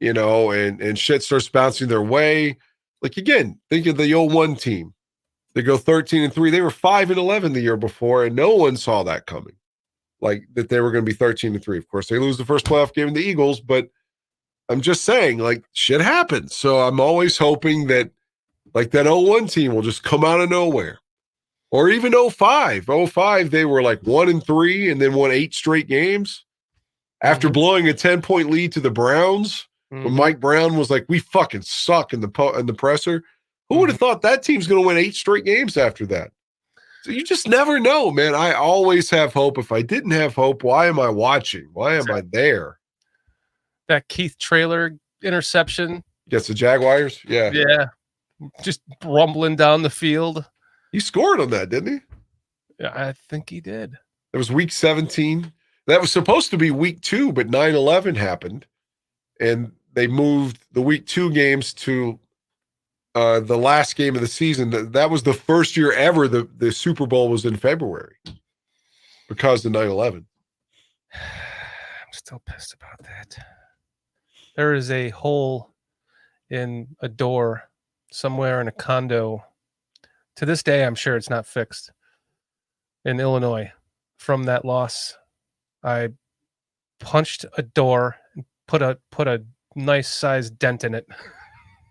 and shit starts bouncing their way. Like, again, think of the 0-1 team. They go 13-3. They were 5-11 the year before, and no one saw that coming. Like, that they were going to be 13-3. Of course, they lose the first playoff game to the Eagles, but I'm just saying, like, shit happens. So I'm always hoping that, like, that 0-1 team will just come out of nowhere. Or even 0-5. 0-5, they were like 1-3 and then won 8 straight games after blowing a 10-point lead to the Browns. When Mike Brown was like, we fucking suck in the presser. Who would have thought that team's going to win 8 straight games after that? So you just never know, man. I always have hope. If I didn't have hope, why am I watching? Why am I there? That Keith Traylor interception. Against the Jaguars? Yeah. Yeah. Just rumbling down the field. He scored on that, didn't he? Yeah, I think he did. It was week 17. That was supposed to be week 2, but 9/11 happened. And they moved the week 2 games to the last game of the season. That was the first year ever the Super Bowl was in February because of 9/11. I'm still pissed about that. There is a hole in a door somewhere in a condo. To this day, I'm sure it's not fixed. In Illinois, from that loss, I punched a door and put a nice sized dent in it.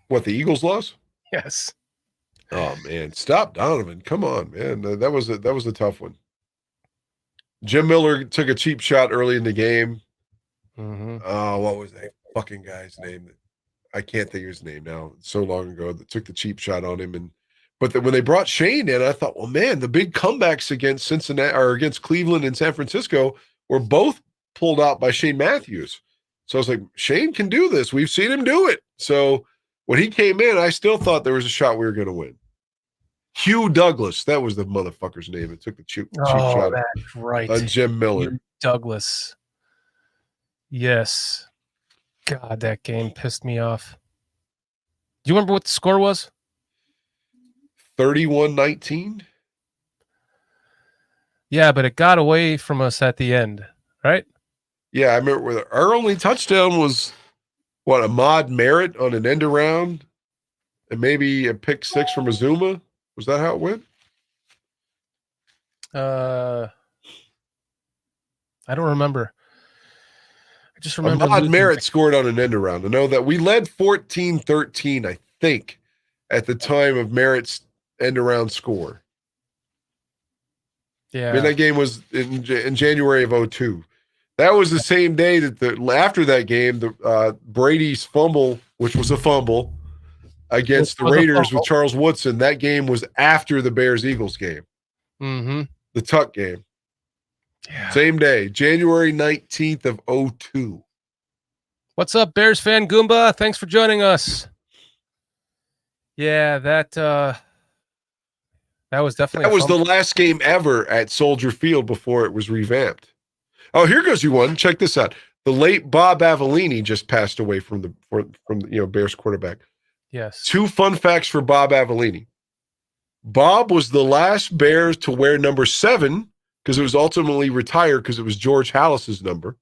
What, the Eagles loss? Yes. Oh man, stop Donovan! Come on, man. That was a tough one. Jim Miller took a cheap shot early in the game. What was that fucking guy's name? I can't think of his name now. It's so long ago that took the cheap shot on him. But when they brought Shane in, I thought, well, man, the big comebacks against Cincinnati or against Cleveland and San Francisco were both pulled out by Shane Matthews. So I was like, Shane can do this. We've seen him do it. So when he came in, I still thought there was a shot we were going to win. Hugh Douglas, that was the motherfucker's name. It took the cheap shot that's right. on Jim Miller. Hugh Douglas. Yes. God, that game pissed me off. Do you remember what the score was? 31-19. Yeah, but it got away from us at the end, right? Yeah, I remember our only touchdown was Ahmad Merritt on an end around and maybe a pick 6 from Azuma. Was that how it went? I don't remember. I just remember Ahmad Merritt scored on an end around. I know that we led 14-13, I think, at the time of Merritt's end around score. Yeah. I mean, that game was in January of 2002. That was the same day that after that game, Brady's fumble, which was a fumble against the Raiders with Charles Woodson. That game was after the Bears-Eagles game. The Tuck game. Yeah. Same day, January 19th of 2002. What's up, Bears fan Goomba? Thanks for joining us. Yeah, that was definitely the last game ever at Soldier Field before it was revamped. Oh, here goes you one. Check this out. The late Bob Avellini just passed away from the Bears quarterback. Yes. 2 fun facts for Bob Avellini. Bob was the last Bears to wear number 7 because it was ultimately retired because it was George Halas's number.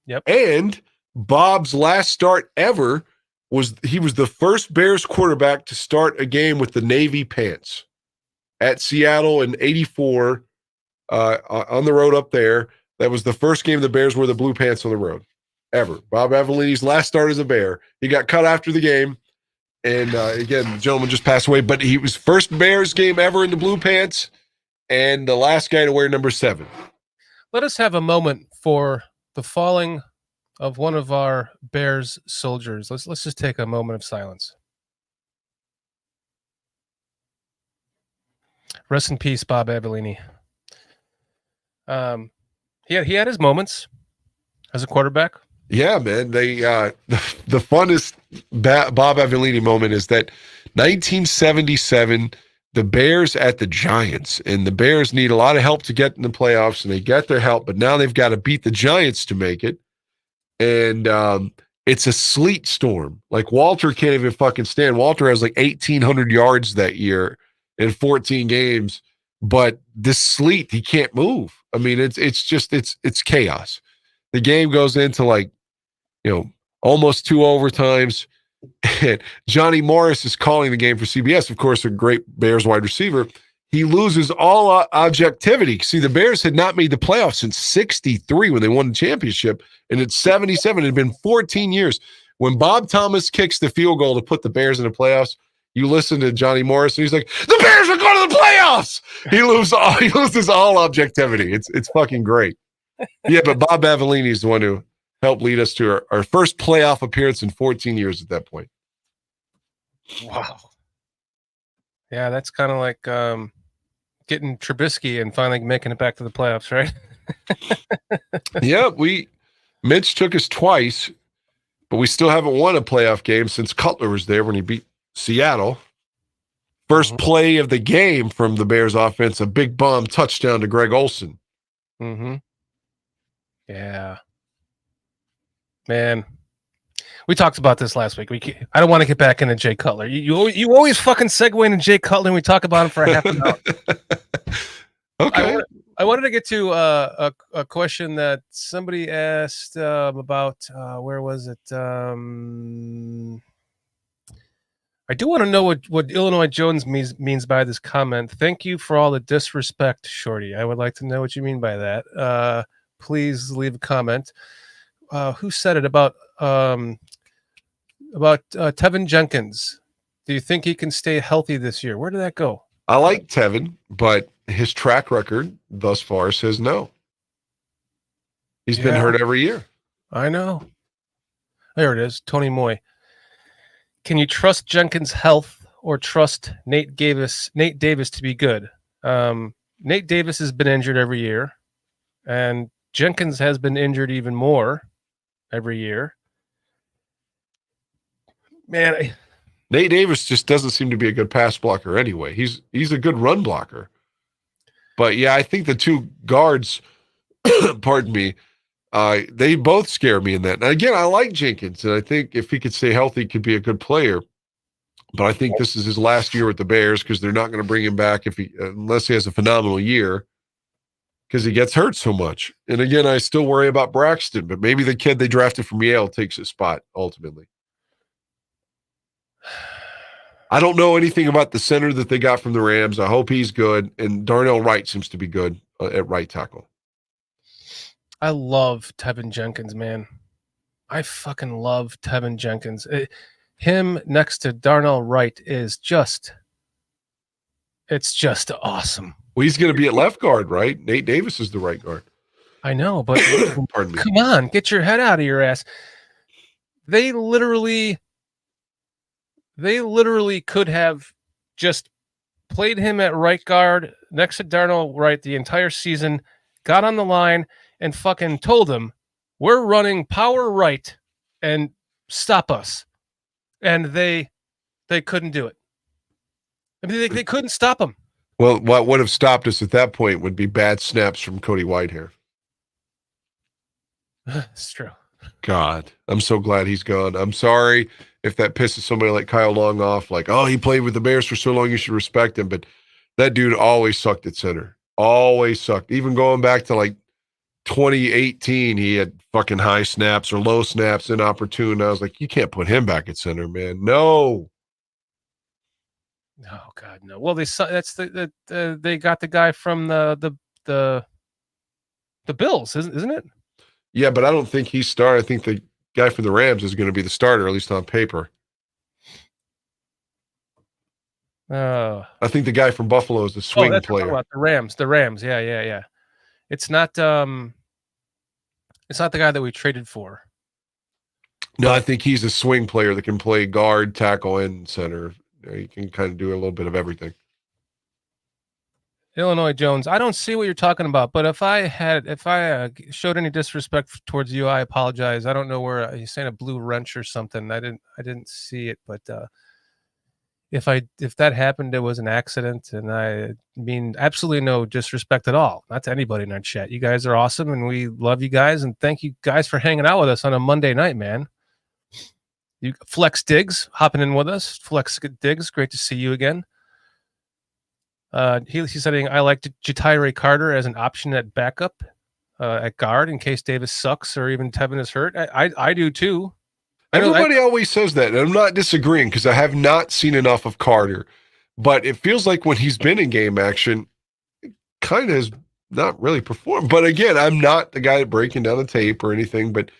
Yep. And Bob's last start ever was the first Bears quarterback to start a game with the Navy pants at Seattle in '84 on the road up there. That was the first game the Bears wore the blue pants on the road ever. Bob Avellini's last start as a Bear. He got cut after the game. And again, the gentleman just passed away, but he was first Bears game ever in the blue pants and the last guy to wear number 7. Let us have a moment for the falling of one of our Bears soldiers. Let's just take a moment of silence. Rest in peace, Bob Avellini. He had his moments as a quarterback. Yeah, man. They the funnest Bob Avellini moment is that 1977, the Bears at the Giants, and the Bears need a lot of help to get in the playoffs, and they get their help, but now they've got to beat the Giants to make it. And it's a sleet storm. Like Walter can't even fucking stand. Walter has like 1,800 yards that year in 14 games, but this sleet, he can't move. I mean, it's chaos. The game goes into almost 2 overtimes. And Johnny Morris is calling the game for CBS, of course, a great Bears wide receiver. He loses all objectivity. See, the Bears had not made the playoffs since 63 when they won the championship, and it's 77. It had been 14 years. When Bob Thomas kicks the field goal to put the Bears in the playoffs, you listen to Johnny Morris, and he's like, the Bears are going to the playoffs! He loses all objectivity. It's fucking great. Yeah, but Bob Avellini is the one who helped lead us to our first playoff appearance in 14 years at that point. Wow. Yeah, that's kind of like getting Trubisky and finally making it back to the playoffs, right? Yeah, Mitch took us twice, but we still haven't won a playoff game since Cutler was there when he beat Seattle. First play of the game from the Bears offense, a big bomb touchdown to Greg Olsen. Mm-hmm. Yeah. Man, we talked about this last week. I don't want to get back into Jay Cutler. You always fucking segue into Jay Cutler and we talk about him for a half an hour. Okay. I wanted to get to a question that somebody asked about, where was it? I do want to know what Illinois Jones means by this comment. Thank you for all the disrespect, Shorty. I would like to know what you mean by that. Please leave a comment. Who said it about Tevin Jenkins? Do you think he can stay healthy this year? Where did that go? I like Tevin, but his track record thus far says no. He's been hurt every year. I know. There it is. Tony Moy. Can you trust Jenkins' health or trust Nate Davis to be good? Nate Davis has been injured every year, and Jenkins has been injured even more every year. Man, Nate Davis just doesn't seem to be a good pass blocker anyway. He's a good run blocker. But yeah, I think the two guards, pardon me, they both scare me in that. And again, I like Jenkins, and I think if he could stay healthy, he could be a good player. But I think this is his last year with the Bears because they're not going to bring him back unless he has a phenomenal year because he gets hurt so much. And again, I still worry about Braxton, but maybe the kid they drafted from Yale takes his spot ultimately. I don't know anything about the center that they got from the Rams. I hope he's good. And Darnell Wright seems to be good at right tackle. I love Tevin Jenkins, man. I fucking love Tevin Jenkins. Him next to Darnell Wright is it's just awesome. Well, he's going to be at left guard, right? Nate Davis is the right guard. I know, but Pardon me. Come on, get your head out of your ass. They literally could have just played him at right guard next to Darnell Wright the entire season, got on the line, and fucking told him, we're running power right and stop us. And they couldn't do it. I mean, they couldn't stop him. Well, what would have stopped us at that point would be bad snaps from Cody Whitehair. It's true. God, I'm so glad he's gone. I'm sorry if that pisses somebody like Kyle Long off, like, oh, he played with the Bears for so long, you should respect him. But that dude always sucked at center. Always sucked. Even going back to like 2018, he had fucking high snaps or low snaps, inopportune. I was like, you can't put him back at center, man. No. Oh God, no. Well, they got the guy from the Bills, isn't it? Yeah, but I don't think he's starting. I think the guy from the Rams is going to be the starter, at least on paper. I think the guy from Buffalo is the swing player. About the Rams. Yeah. It's not the guy that we traded for. No, I think he's a swing player that can play guard, tackle, and center. He can kind of do a little bit of everything. Illinois Jones, I don't see what you're talking about, but if I showed any disrespect towards you, I apologize. I don't know where he's saying a blue wrench or something. I didn't see it, but if that happened, it was an accident, and I mean absolutely no disrespect at all, not to anybody in our chat. You guys are awesome, and we love you guys, and thank you guys for hanging out with us on a Monday night, man. You Flex Diggs hopping in with us. Flex Diggs, great to see you again. He's saying I like Jatire Carter as an option at backup at guard in case Davis sucks or even Tevin is hurt. I do too. Everybody always says that, and I'm not disagreeing because I have not seen enough of Carter. But it feels like when he's been in game action, kind of has not really performed. But again, I'm not the guy breaking down the tape or anything, but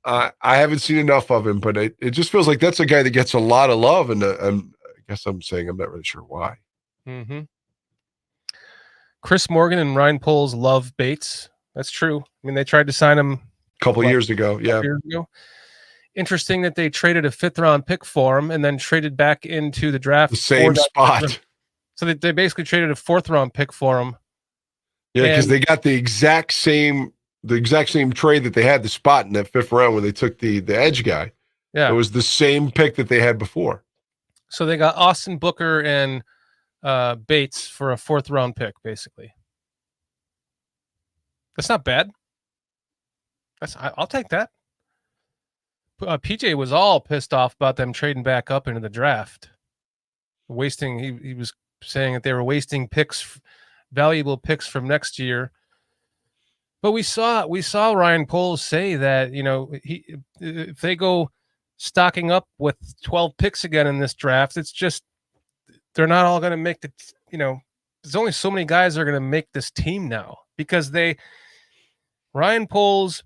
I haven't seen enough of him. But it just feels like that's a guy that gets a lot of love, and I guess I'm saying I'm not really sure why. Chris Morgan and Ryan Poles love Bates. That's true. I mean, they tried to sign him a couple years ago. Yeah. Interesting that they traded a 5th-round pick for him and then traded back into the draft. The same spot. So they basically traded a 4th-round pick for him. Yeah, because they got the exact same trade that they had the spot in that 5th round when they took the edge guy. Yeah. It was the same pick that they had before. So they got Austin Booker and Bates for a 4th-round pick, basically. That's not bad. I'll take that. PJ was all pissed off about them trading back up into the draft, wasting. He was saying that they were wasting picks, valuable picks from next year. But we saw Ryan Poles say that if they go stocking up with 12 picks again in this draft, it's just they're not all going to make the. There's only so many guys that are going to make this team now because Ryan Poles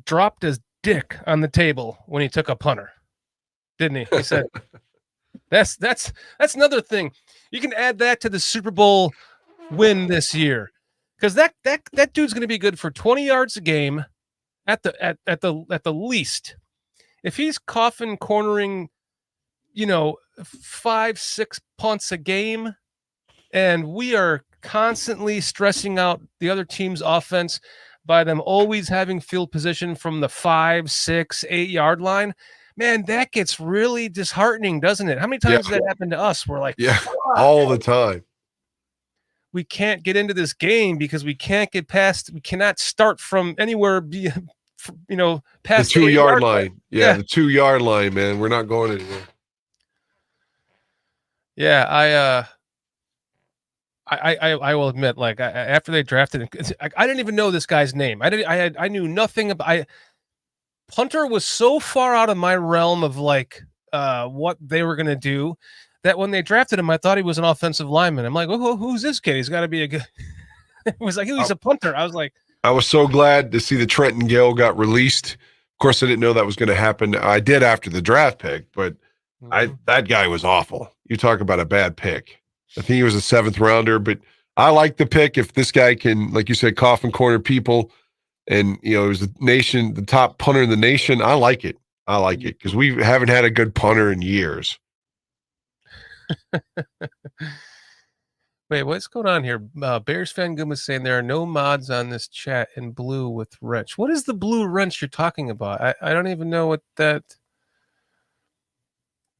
dropped his dick on the table when he took a punter, didn't he? He said, "That's another thing. You can add that to the Super Bowl win this year, because that dude's going to be good for 20 yards a game, at the least. If he's coffin cornering, 5-6 punts a game, and we are constantly stressing out the other team's offense by them always having field position from the 5, 6, 8 yard line, man, that gets really disheartening, doesn't it? How many times has that happened to us? We're like, all the time. We can't get into this game because we cannot start from anywhere, past the 2 yard line. Yeah, the 2 yard line, man. We're not going anywhere. Yeah, I will admit, like after they drafted him, I didn't even know this guy's name. I knew nothing about. Punter was so far out of my realm of what they were gonna do that when they drafted him, I thought he was an offensive lineman. I'm like, oh, who's this kid? He's got to be a good. It was like he's a punter. I was like, I was so glad to see that Trenton Gill got released. Of course, I didn't know that was going to happen. I did after the draft pick, but that guy was awful. You talk about a bad pick. I think he was a 7th rounder, but I like the pick. If this guy can, like you said, coffin corner people, and it was the top punter in the nation. I like it. Because we haven't had a good punter in years. Wait, what's going on here? Bears fan Goom was saying there are no mods on this chat in blue with wrench. What is the blue wrench you're talking about? I don't even know what that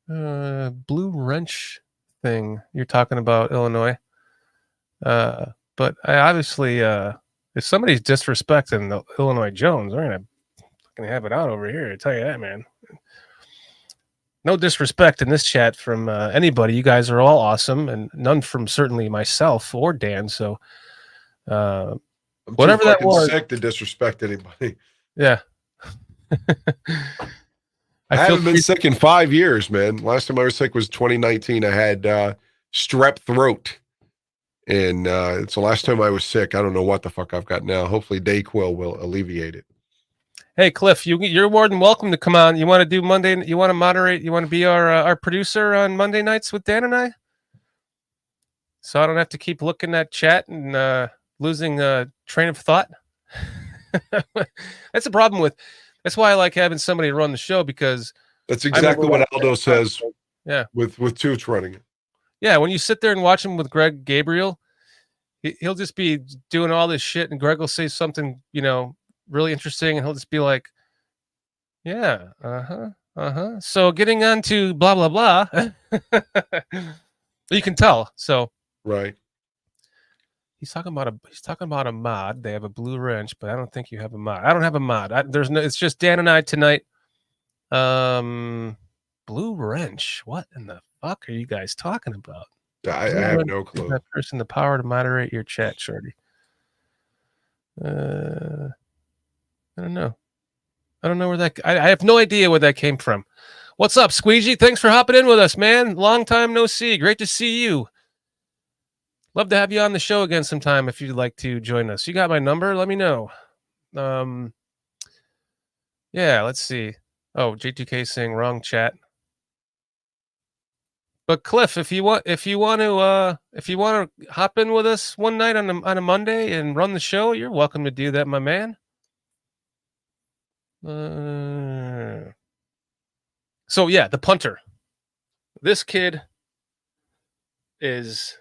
blue wrench thing you're talking about, Illinois. But I obviously, if somebody's disrespecting the Illinois Jones, they're gonna fucking have it out over here. I tell you that, man. No disrespect in this chat from anybody. You guys are all awesome, and none from certainly myself or Dan. So, whatever that was, sick to disrespect anybody. Yeah. I haven't been sick in 5 years, man. Last time I was sick was 2019. I had strep throat, and it's the last time I was sick. I don't know what the fuck I've got now. Hopefully, Dayquil will alleviate it. Hey, Cliff, you're more than welcome to come on. You want to do Monday? You want to moderate? You want to be our producer on Monday nights with Dan and I? So I don't have to keep looking at chat and losing train of thought. That's the problem with. That's why I like having somebody run the show, because that's exactly what Aldo says. Yeah, with Toots running it. Yeah, when you sit there and watch him with Greg Gabriel, he'll just be doing all this shit, and Greg will say something, really interesting, and he'll just be like, yeah, so getting on to blah blah blah. You can tell. So right, he's talking about a mod. They have a blue wrench, but I don't think you have a mod. I don't have a mod. It's just Dan and I tonight. Blue wrench, what in the fuck are you guys talking about? I have no clue. That person the power to moderate your chat, Shorty. I don't know. I don't know where that. I have no idea where that came from. What's up, Squeegee? Thanks for hopping in with us, man. Long time no see. Great to see you. Love to have you on the show again sometime if you'd like to join us. You got my number? Let me know. Yeah, let's see. Oh, J2K saying wrong chat. But Cliff, if you want to hop in with us one night on a Monday and run the show, you're welcome to do that, my man. So yeah, the punter. This kid is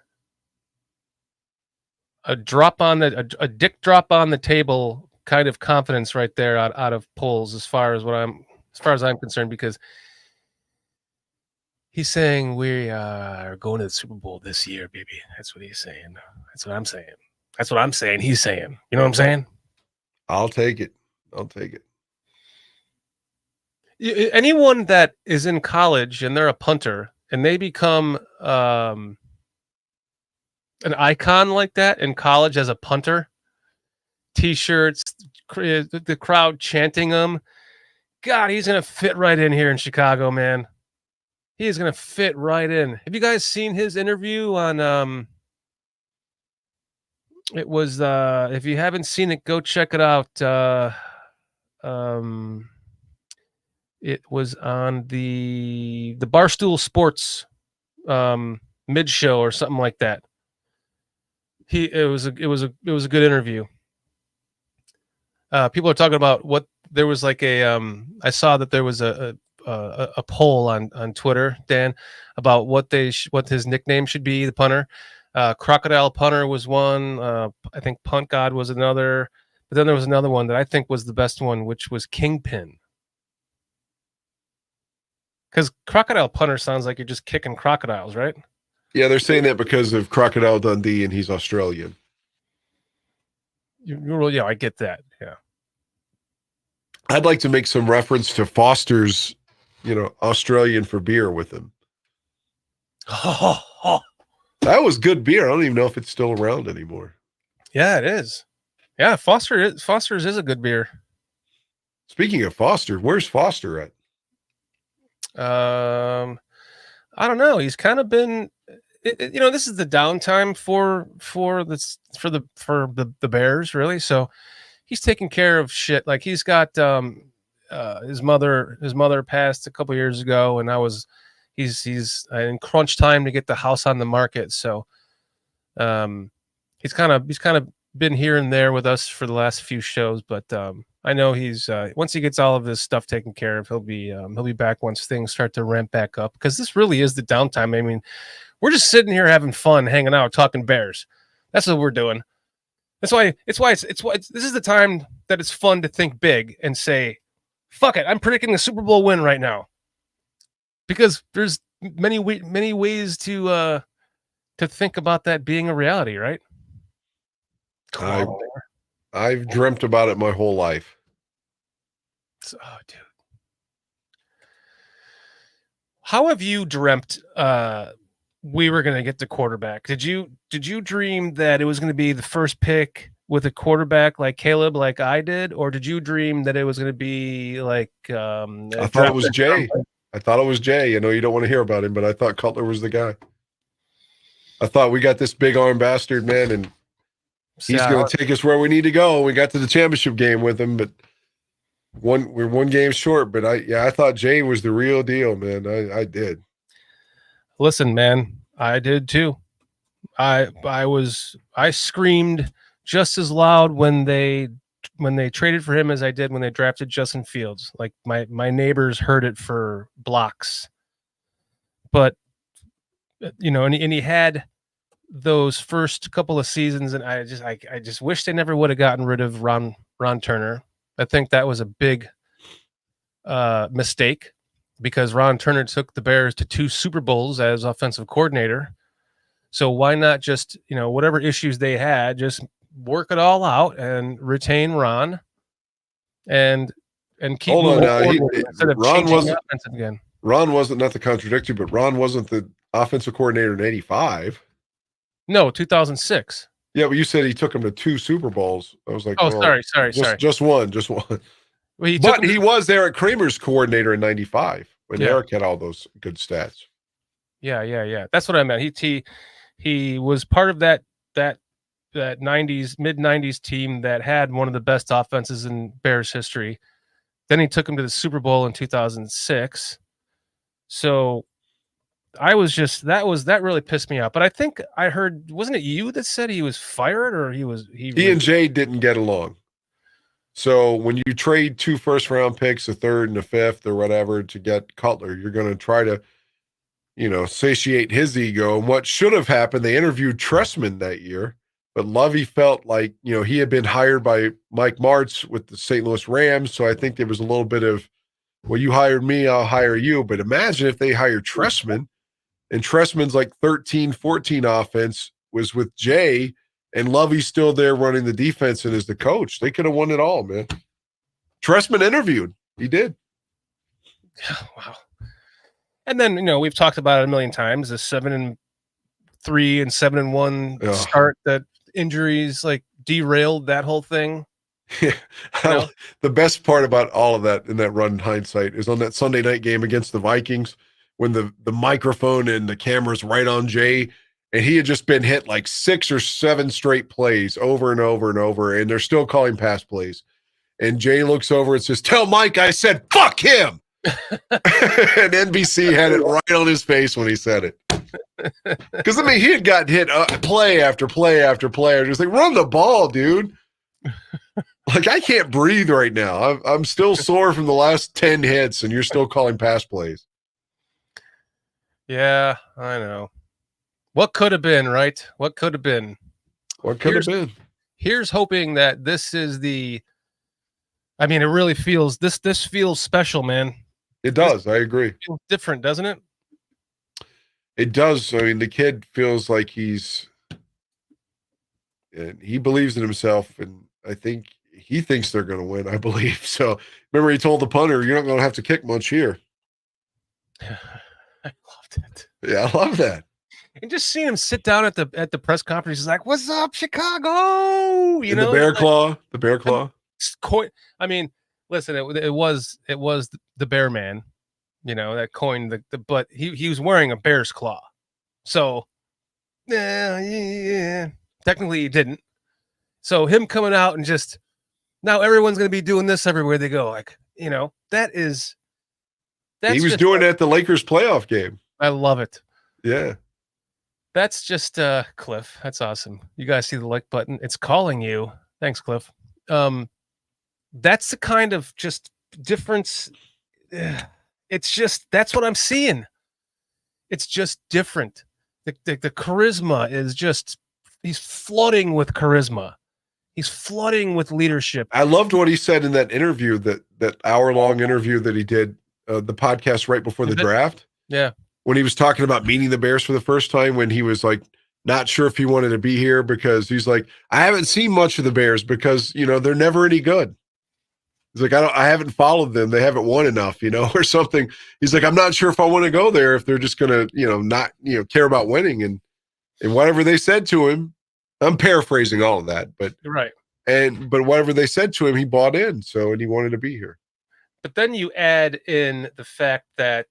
a dick drop on the table kind of confidence right there out of polls as far as I'm concerned, because he's saying we are going to the Super Bowl this year, baby. That's what he's saying. That's what I'm saying. That's what I'm saying. He's saying. You know what I'm saying? I'll take it. Anyone that is in college and they're a punter and they become an icon like that in college as a punter, T-shirts, the crowd chanting him. God, he's gonna fit right in here in Chicago, man. He is gonna fit right in. Have you guys seen his interview on? It was if you haven't seen it, go check it out. It was on the Barstool Sports mid show or something like that. It was a good interview. People are talking about what there was like I saw that there was a poll on Twitter, Dan, about what his nickname should be, the punter. Crocodile Punter was one. I think Punt God was another. But then there was another one that I think was the best one, which was Kingpin. Because Crocodile Punter sounds like you're just kicking crocodiles, right? Yeah, they're saying that because of Crocodile Dundee and he's Australian. Yeah, I get that. Yeah. I'd like to make some reference to Foster's, Australian for beer with him. That was good beer. I don't even know if it's still around anymore. Yeah, it is. Yeah, Foster's is a good beer. Speaking of Foster, where's Foster at? I don't know. He's kind of been, this is the downtime for the Bears, really. So he's taking care of shit. Like he's got his mother passed a couple years ago, and he's in crunch time to get the house on the market. So he's kind of been here and there with us for the last few shows, but I know he's once he gets all of his stuff taken care of, he'll be back once things start to ramp back up, because this really is the downtime. I mean, we're just sitting here having fun, hanging out, talking Bears. That's what we're doing. That's why this is the time that it's fun to think big and say, fuck it, I'm predicting the Super Bowl win right now, because there's many ways to think about that being a reality, right? I've dreamt about it my whole life. Oh, dude. How have you dreamt we were going to get the quarterback? Did you dream that it was going to be the first pick with a quarterback like Caleb, like I did, or did you dream that it was going to be like I thought it was Jay. I thought it was Jay. I know you don't want to hear about him, but I thought Cutler was the guy. I thought we got this big arm bastard, man, and he's going to take us where we need to go. We got to the championship game with him, but we're one game short. But I thought Jay was the real deal, man. I did. Listen, man, I did too. I screamed just as loud when they traded for him as I did when they drafted Justin Fields. Like my neighbors heard it for blocks. But and he had those first couple of seasons, and I just wish they never would have gotten rid of Ron Turner. I think that was a big mistake, because Ron Turner took the Bears to 2 Super Bowls as offensive coordinator. So why not just, whatever issues they had, just work it all out and retain Ron and keep moving forward instead of changing the offensive again. Ron wasn't, not to contradict you, but Ron wasn't the offensive coordinator in 85. No, 2006. Yeah, but you said he took him to 2 Super Bowls. I was like, sorry. Just one. Well, he took But him. he was Eric Kramer's coordinator in '95 when Yeah. Eric had all those good stats. Yeah. That's what I meant. He was part of that '90s, mid '90s team that had one of the best offenses in Bears history. Then he took him to the Super Bowl in 2006. So I was just that really pissed me off. But I think I heard, wasn't it you that said he was fired, or He and Jay didn't get along. So when you trade 2 first-round picks, a third and a fifth or whatever to get Cutler, you're going to try to, satiate his ego. And what should have happened, they interviewed Tressman that year, but Lovey felt like, he had been hired by Mike Martz with the St. Louis Rams. So I think there was a little bit of, well, you hired me, I'll hire you. But imagine if they hired Tressman, and Tressman's like 13-14 offense was with Jay, and Lovey's still there running the defense and as the coach. They could have won it all, man. Tressman interviewed. He did. Wow. And then, we've talked about it a million times, the 7-3 and 7-1 start, that injuries like derailed that whole thing. Yeah. The best part about all of that in that run in hindsight is on that Sunday night game against the Vikings when the microphone and the camera's right on Jay, and he had just been hit like 6 or 7 straight plays over and over and over, and they're still calling pass plays. And Jay looks over and says, "Tell Mike I said, fuck him." And NBC had it right on his face when he said it. Because, he had gotten hit play after play after play. I was just like, run the ball, dude. Like, I can't breathe right now. I'm still sore from the last 10 hits, and you're still calling pass plays. Yeah, I know. What could have been, right? What could have been? What could have been? Here's hoping that this is it really feels, this feels special, man. It does. I agree. It feels different, doesn't it? It does. The kid feels like he believes in himself, and I think he thinks they're going to win, I believe. So remember, he told the punter, "You're not going to have to kick much here." I loved it. Yeah, I love that. And just seeing him sit down at the press conference, he's like, "What's up, Chicago?" The bear claw. The bear claw. Listen, it was the Bear Man, that coined but he was wearing a bear's claw. So yeah. Technically he didn't. So him coming out and just, now everyone's going to be doing this everywhere they go. Like, he was doing it at the Lakers playoff game. I love it. Yeah. That's just Cliff. That's awesome. You guys see the like button. It's calling you. Thanks, Cliff. That's the kind of just difference. It's just, that's what I'm seeing. It's just different. The charisma is just, he's flooding with charisma. He's flooding with leadership. I loved what he said in that interview, that hour-long interview that he did, the podcast right before the draft. Yeah. When he was talking about meeting the Bears for the first time, when he was like, not sure if he wanted to be here because he's like, I haven't seen much of the Bears because, they're never any good. He's like, I haven't followed them. They haven't won enough, or something. He's like, I'm not sure if I want to go there if they're just going to, not, care about winning. And whatever they said to him, I'm paraphrasing all of that, but right. But whatever they said to him, he bought in. So, and he wanted to be here. But then you add in the fact that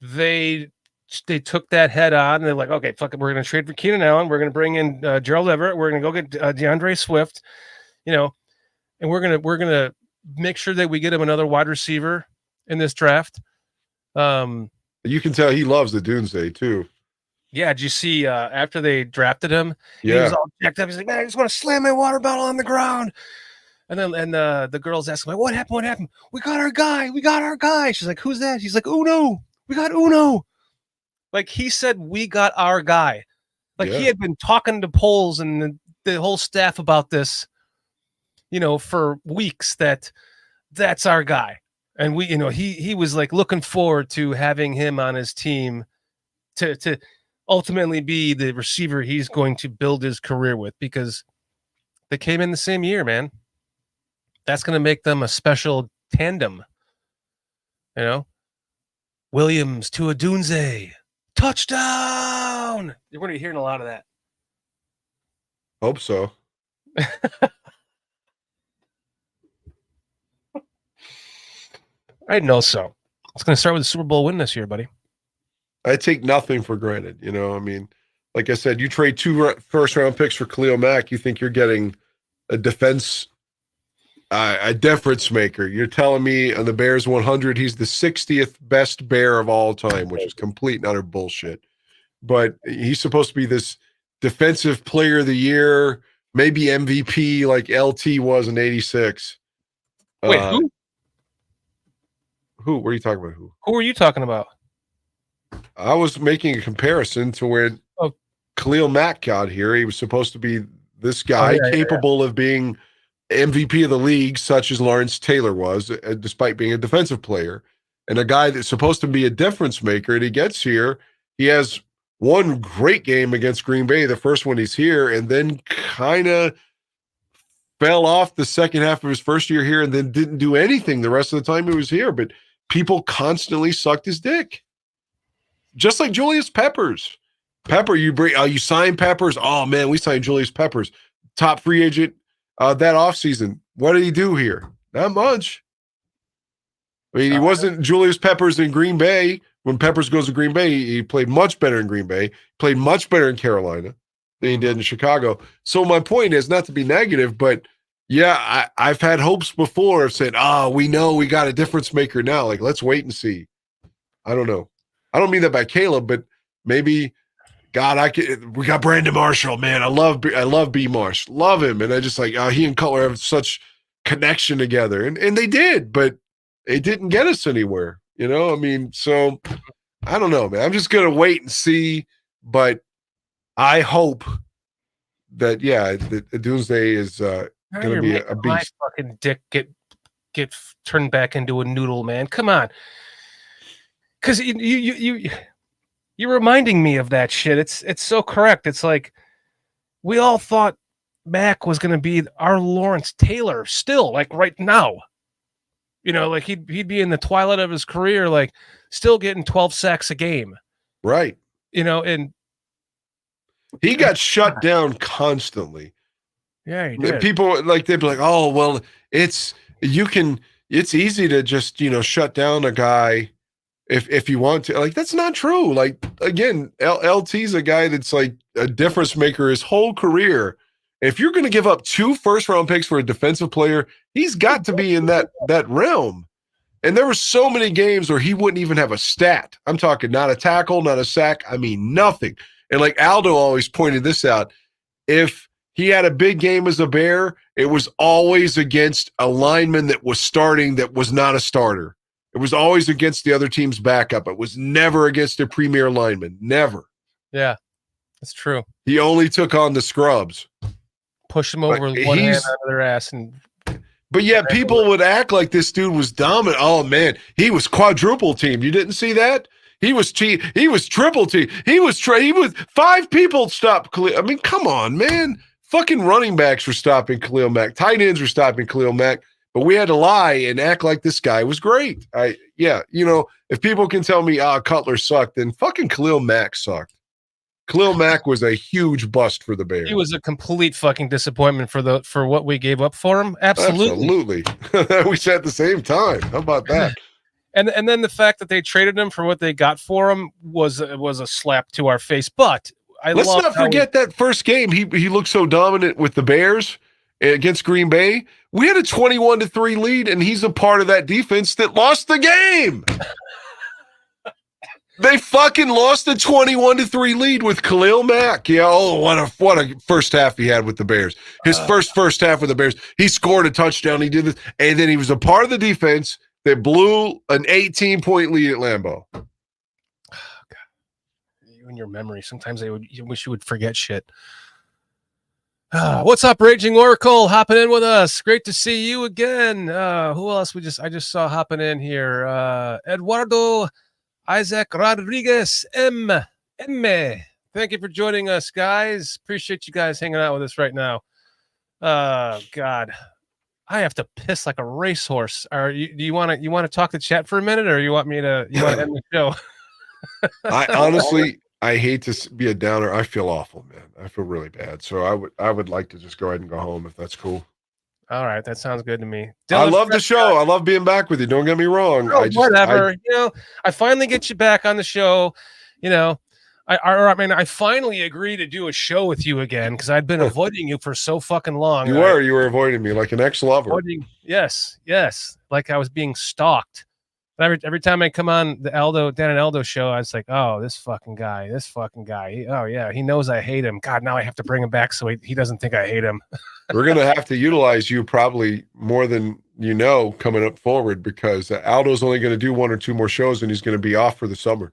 they took that head on, and they're like, okay, fuck it, we're going to trade for Keenan Allen. We're going to bring in Gerald Everett. We're going to go get DeAndre Swift, and we're going to make sure that we get him another wide receiver in this draft. You can tell he loves the Doomsday too. Yeah, did you see after they drafted him? Yeah, he was all jacked up. He's like, "Man, I just want to slam my water bottle on the ground." And then the girls ask him, like, "What happened? What happened? We got our guy. She's like, "Who's that?" He's like, "Uno. We got Uno." Like, he said, "We got our guy." Like, he had been talking to Poles and the whole staff about this, for weeks. That's our guy, and we, he was like looking forward to having him on his team to ultimately be the receiver he's going to build his career with, because they came in the same year, man. That's going to make them a special tandem. Williams to Odunze. Touchdown! You're going to be hearing a lot of that. Hope so. I know so. It's going to start with a Super Bowl win this year, buddy. I take nothing for granted. I mean, like I said, you trade 2 first-round picks for Khalil Mack, you think you're getting a difference maker. You're telling me on the Bears 100, he's the 60th best Bear of all time, which is complete and utter bullshit. But he's supposed to be this defensive player of the year, maybe MVP like LT was in 86. Wait, who? Who? What are you talking about? Who are you talking about? I was making a comparison to when Khalil Mack got here. He was supposed to be this guy capable of being MVP of the league, such as Lawrence Taylor was, despite being a defensive player, and a guy that's supposed to be a difference maker. And he gets here. He has one great game against Green Bay, the first one he's here, and then kind of fell off the second half of his first year here and then didn't do anything the rest of the time he was here. But people constantly sucked his dick. Just like Julius Peppers. You sign Peppers. Oh, man, we signed Julius Peppers. Top free agent that offseason. What did he do here? Not much. I mean, he wasn't Julius Peppers in Green Bay. When Peppers goes to Green Bay, he played much better in Green Bay, played much better in Carolina than he did in Chicago. So my point is not to be negative, but yeah, I've had hopes before of saying, we know we got a difference maker now. Like, let's wait and see. I don't know. I don't mean that by Caleb, but maybe, God, we got Brandon Marshall, man. I love B. Marsh. Love him. And I just like, he and Cutler have such connection together. And they did, but it didn't get us anywhere. I mean, so I don't know, man. I'm just going to wait and see, but I hope that, the Doomsday is going to be a beast. My fucking dick get turned back into a noodle, man. Come on. Because you're reminding me of that shit. It's so correct. It's like we all thought Mac was going to be our Lawrence Taylor still, like right now. Like he'd be in the twilight of his career, like still getting 12 sacks a game. Right. And he got shut down constantly. Yeah, he did. People they'd be like, oh, well, it's easy to just, shut down a guy if you want to. Like, that's not true. Like, again, LT's a guy that's like a difference maker his whole career. If you're going to give up 2 first-round picks for a defensive player, he's got to be in that realm. And there were so many games where he wouldn't even have a stat. I'm talking not a tackle, not a sack. I mean, nothing. And like Aldo always pointed this out, if he had a big game as a Bear, it was always against a lineman that was starting that was not a starter. It was always against the other team's backup. It was never against a premier lineman. Never. Yeah, that's true. He only took on the scrubs. Push him over with one hand out of their ass. But yeah, people would act like this dude was dominant. Oh, man, he was quadruple teamed. You didn't see that? He was triple teamed. He was 5 people stopped Khalil. I mean, come on, man. Fucking running backs were stopping Khalil Mack. Tight ends were stopping Khalil Mack. But we had to lie and act like this guy was great. If people can tell me, Cutler sucked, then fucking Khalil Mack sucked. Khalil Mack was a huge bust for the Bears. He was a complete fucking disappointment for what we gave up for him. Absolutely. We said at the same time. How about that? And then the fact that they traded him for what they got for him was a slap to our face. But let's not forget that first game. He looked so dominant with the Bears against Green Bay. We had a 21-3 lead, and he's a part of that defense that lost the game. They fucking lost a 21-3 lead with Khalil Mack. Yeah, what a first half he had with the Bears. His first half with the Bears. He scored a touchdown. He did this, and then he was a part of the defense that blew an 18-point lead at Lambeau. Oh, God. You and your memory. Sometimes you wish you would forget shit. What's up, Raging Oracle? Hopping in with us. Great to see you again. Who else I just saw hopping in here? Eduardo Isaac Rodriguez M. Thank you for joining us, guys. Appreciate you guys hanging out with us right now. God, I have to piss like a racehorse. Do you want to talk to chat for a minute, or you want to end the show? I honestly, I hate to be a downer. I feel awful, man. I feel really bad. So I would like to just go ahead and go home if that's cool. All right, that sounds good to me. I Dylan love the Prescott. show. I love being back with you. Don't get me wrong. Oh, whatever. I finally get you back on the show. I finally agree to do a show with you again because I'd been avoiding you for so fucking long. You were avoiding me like an ex-lover. Yes, like I was being stalked. Every time I come on the Dan and Aldo show, I was like, oh, this fucking guy. He knows I hate him. God, now I have to bring him back so he doesn't think I hate him. We're going to have to utilize you probably more than you know coming up forward because Aldo's only going to do 1 or 2 more shows and he's going to be off for the summer.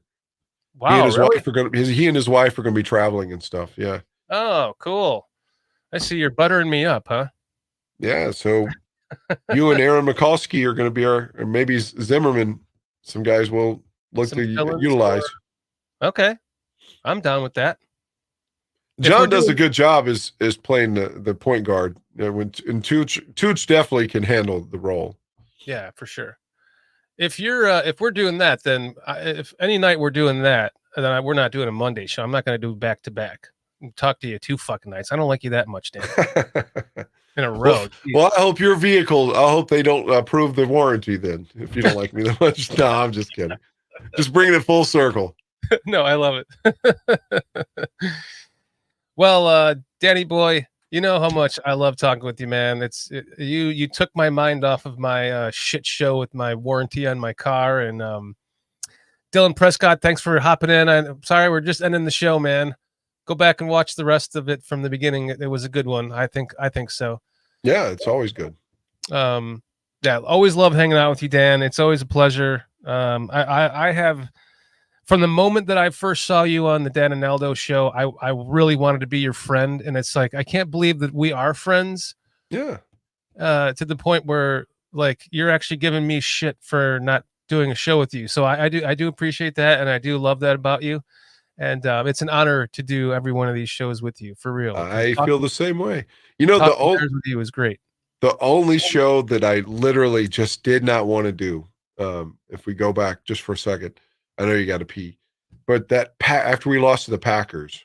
Wow, he and his really? wife are going to be traveling and stuff. Yeah. Oh, cool. I see you're buttering me up, huh? Yeah. So you and Aaron Mikulski are going to be or maybe Zimmerman. Some guys will look to utilize. Okay. I'm down with that. John does a good job is playing the point guard. And Tooch definitely can handle the role. Yeah, for sure. If we're doing that, then if any night we're doing that, then we're not doing a Monday show. I'm not going to do back to back. Talk to you 2 fucking nights. I don't like you that much, Dan. In a row. Well, I hope your vehicle. I hope they don't approve the warranty then. If you don't like me that much, no, I'm just kidding. Just bringing it full circle. No, I love it. Well, Danny boy, you know how much I love talking with you, man. You took my mind off of my shit show with my warranty on my car. And Dylan Prescott, thanks for hopping in. I'm sorry, we're just ending the show, man. Go back and watch the rest of it from the beginning. It was a good one. I think so. Yeah, it's always good. Always love hanging out with you, Dan. It's always a pleasure. I have, from the moment that I first saw you on the Dan and Aldo show, I really wanted to be your friend. And it's like, I can't believe that we are friends. Yeah. To the point where like, you're actually giving me shit for not doing a show with you. So I do appreciate that. And I do love that about you. And it's an honor to do every one of these shows with you, for real. I feel the same way. You know, the with you was great. The only show that I literally just did not want to do, if we go back just for a second, I know you got to pee, but after we lost to the Packers,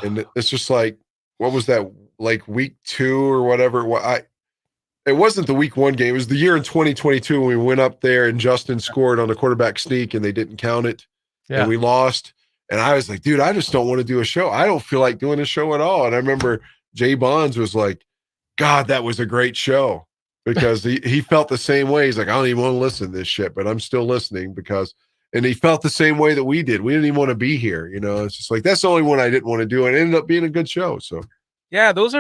and it's just like, what was that, like week 2 or whatever? It wasn't the week 1 game. It was the year in 2022 when we went up there and Justin scored on a quarterback sneak and they didn't count it, and we lost. And I was like, dude, I just don't want to do a show. I don't feel like doing a show at all. And I remember Jay Bonds was like, God, that was a great show, because he felt the same way. He's like, I don't even want to listen to this shit, but I'm still listening and he felt the same way that we did. We didn't even want to be here. You know, it's just like, that's the only one I didn't want to do. And it ended up being a good show. So yeah, those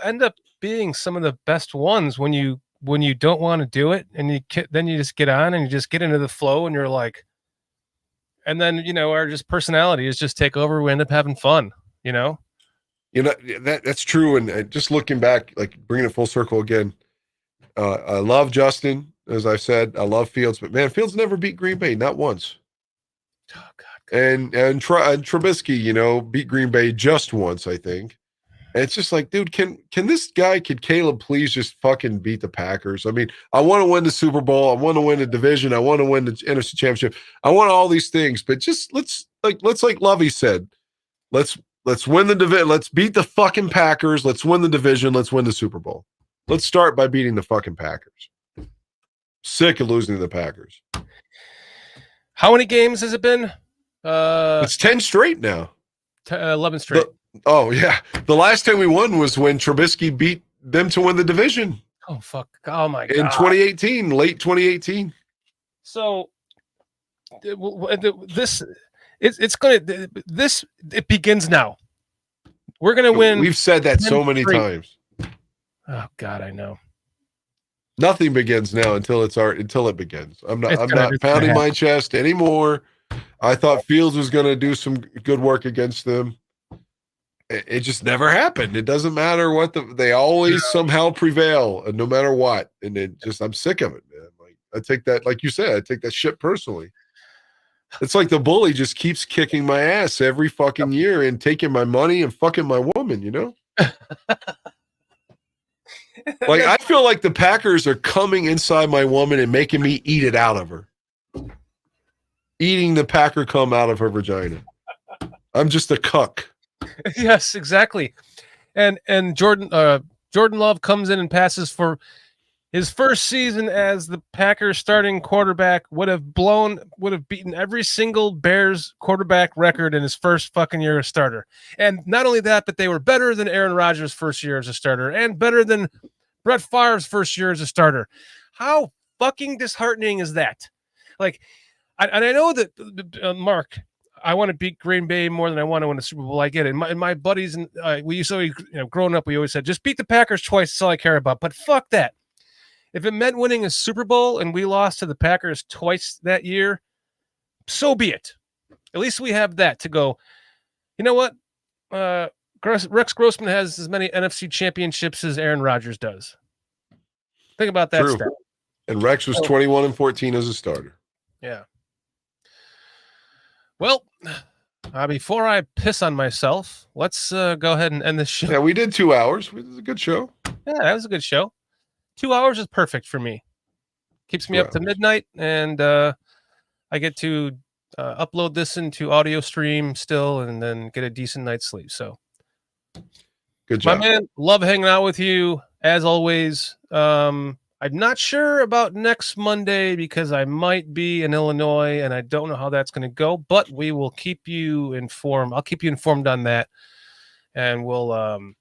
end up being some of the best ones when you don't want to do it and then you just get on and you just get into the flow and you're like, and then, our just personality is just take over. We end up having fun, that's true. And just looking back, like bringing it full circle again, I love Justin, as I said. I love Fields, but man, Fields never beat Green Bay, not once. Oh God. And Trubisky, beat Green Bay just once, I think. And it's just like, dude, can Caleb please just fucking beat the Packers? I mean, I want to win the Super Bowl. I want to win the division. I want to win the NFC Championship. I want all these things, but just let's like Lovey said, let's win the division. Let's beat the fucking Packers. Let's win the division. Let's win the Super Bowl. Let's start by beating the fucking Packers. Sick of losing to the Packers. How many games has it been? It's 10 straight now. 11 straight. Oh, yeah. The last time we won was when Trubisky beat them to win the division. Oh, fuck. Oh, my God. In 2018, late 2018. So, it begins now. We're going to win. We've said that so many times. Oh, God, I know. Nothing begins now until it begins. I'm not pounding my chest anymore. I thought Fields was going to do some good work against them. It just never happened. It doesn't matter what they always somehow prevail, no matter what. And I'm sick of it, man. Like I take that, like you said, I take that shit personally. It's like the bully just keeps kicking my ass every fucking year and taking my money and fucking my woman, Like I feel like the Packers are coming inside my woman and making me eat it out of her. Eating the Packer cum out of her vagina. I'm just a cuck. Yes, exactly. And Jordan, Jordan Love comes in and passes for his first season as the Packers starting quarterback, would have beaten every single Bears quarterback record in his first fucking year as starter. And not only that, but they were better than Aaron Rodgers' first year as a starter and better than Brett Favre's first year as a starter. How fucking disheartening is that? Like, I know that, Mark, I want to beat Green Bay more than I want to win a Super Bowl. I get it. And my buddies, and we used to, growing up, we always said, just beat the Packers twice. That's all I care about. But fuck that. If it meant winning a Super Bowl and we lost to the Packers twice that year, so be it. At least we have that to go, you know what? Rex Grossman has as many NFC championships as Aaron Rodgers does. Think about that stat. And Rex was 21-14 as a starter. Yeah. Well, before I piss on myself, let's go ahead and end this show. Yeah, we did 2 hours. It was a good show. Yeah, that was a good show. 2 hours is perfect for me. Keeps me up to midnight, and I get to upload this into audio stream still, and then get a decent night's sleep. So, good job, my man. Love hanging out with you as always. I'm not sure about next Monday because I might be in Illinois, and I don't know how that's going to go. But we will keep you informed. I'll keep you informed on that, and we'll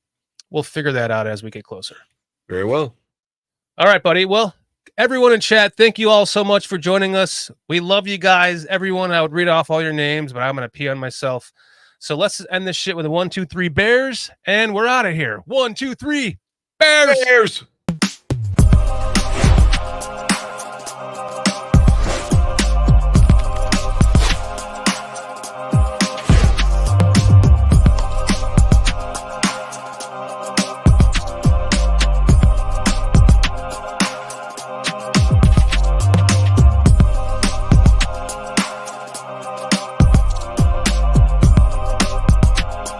figure that out as we get closer. Very well. All right, buddy. Well, everyone in chat, thank you all so much for joining us. We love you guys. Everyone, I would read off all your names, but I'm going to pee on myself. So let's end this shit with a 1, 2, 3 Bears, and we're out of here. 1, 2, 3 Bears. Bears.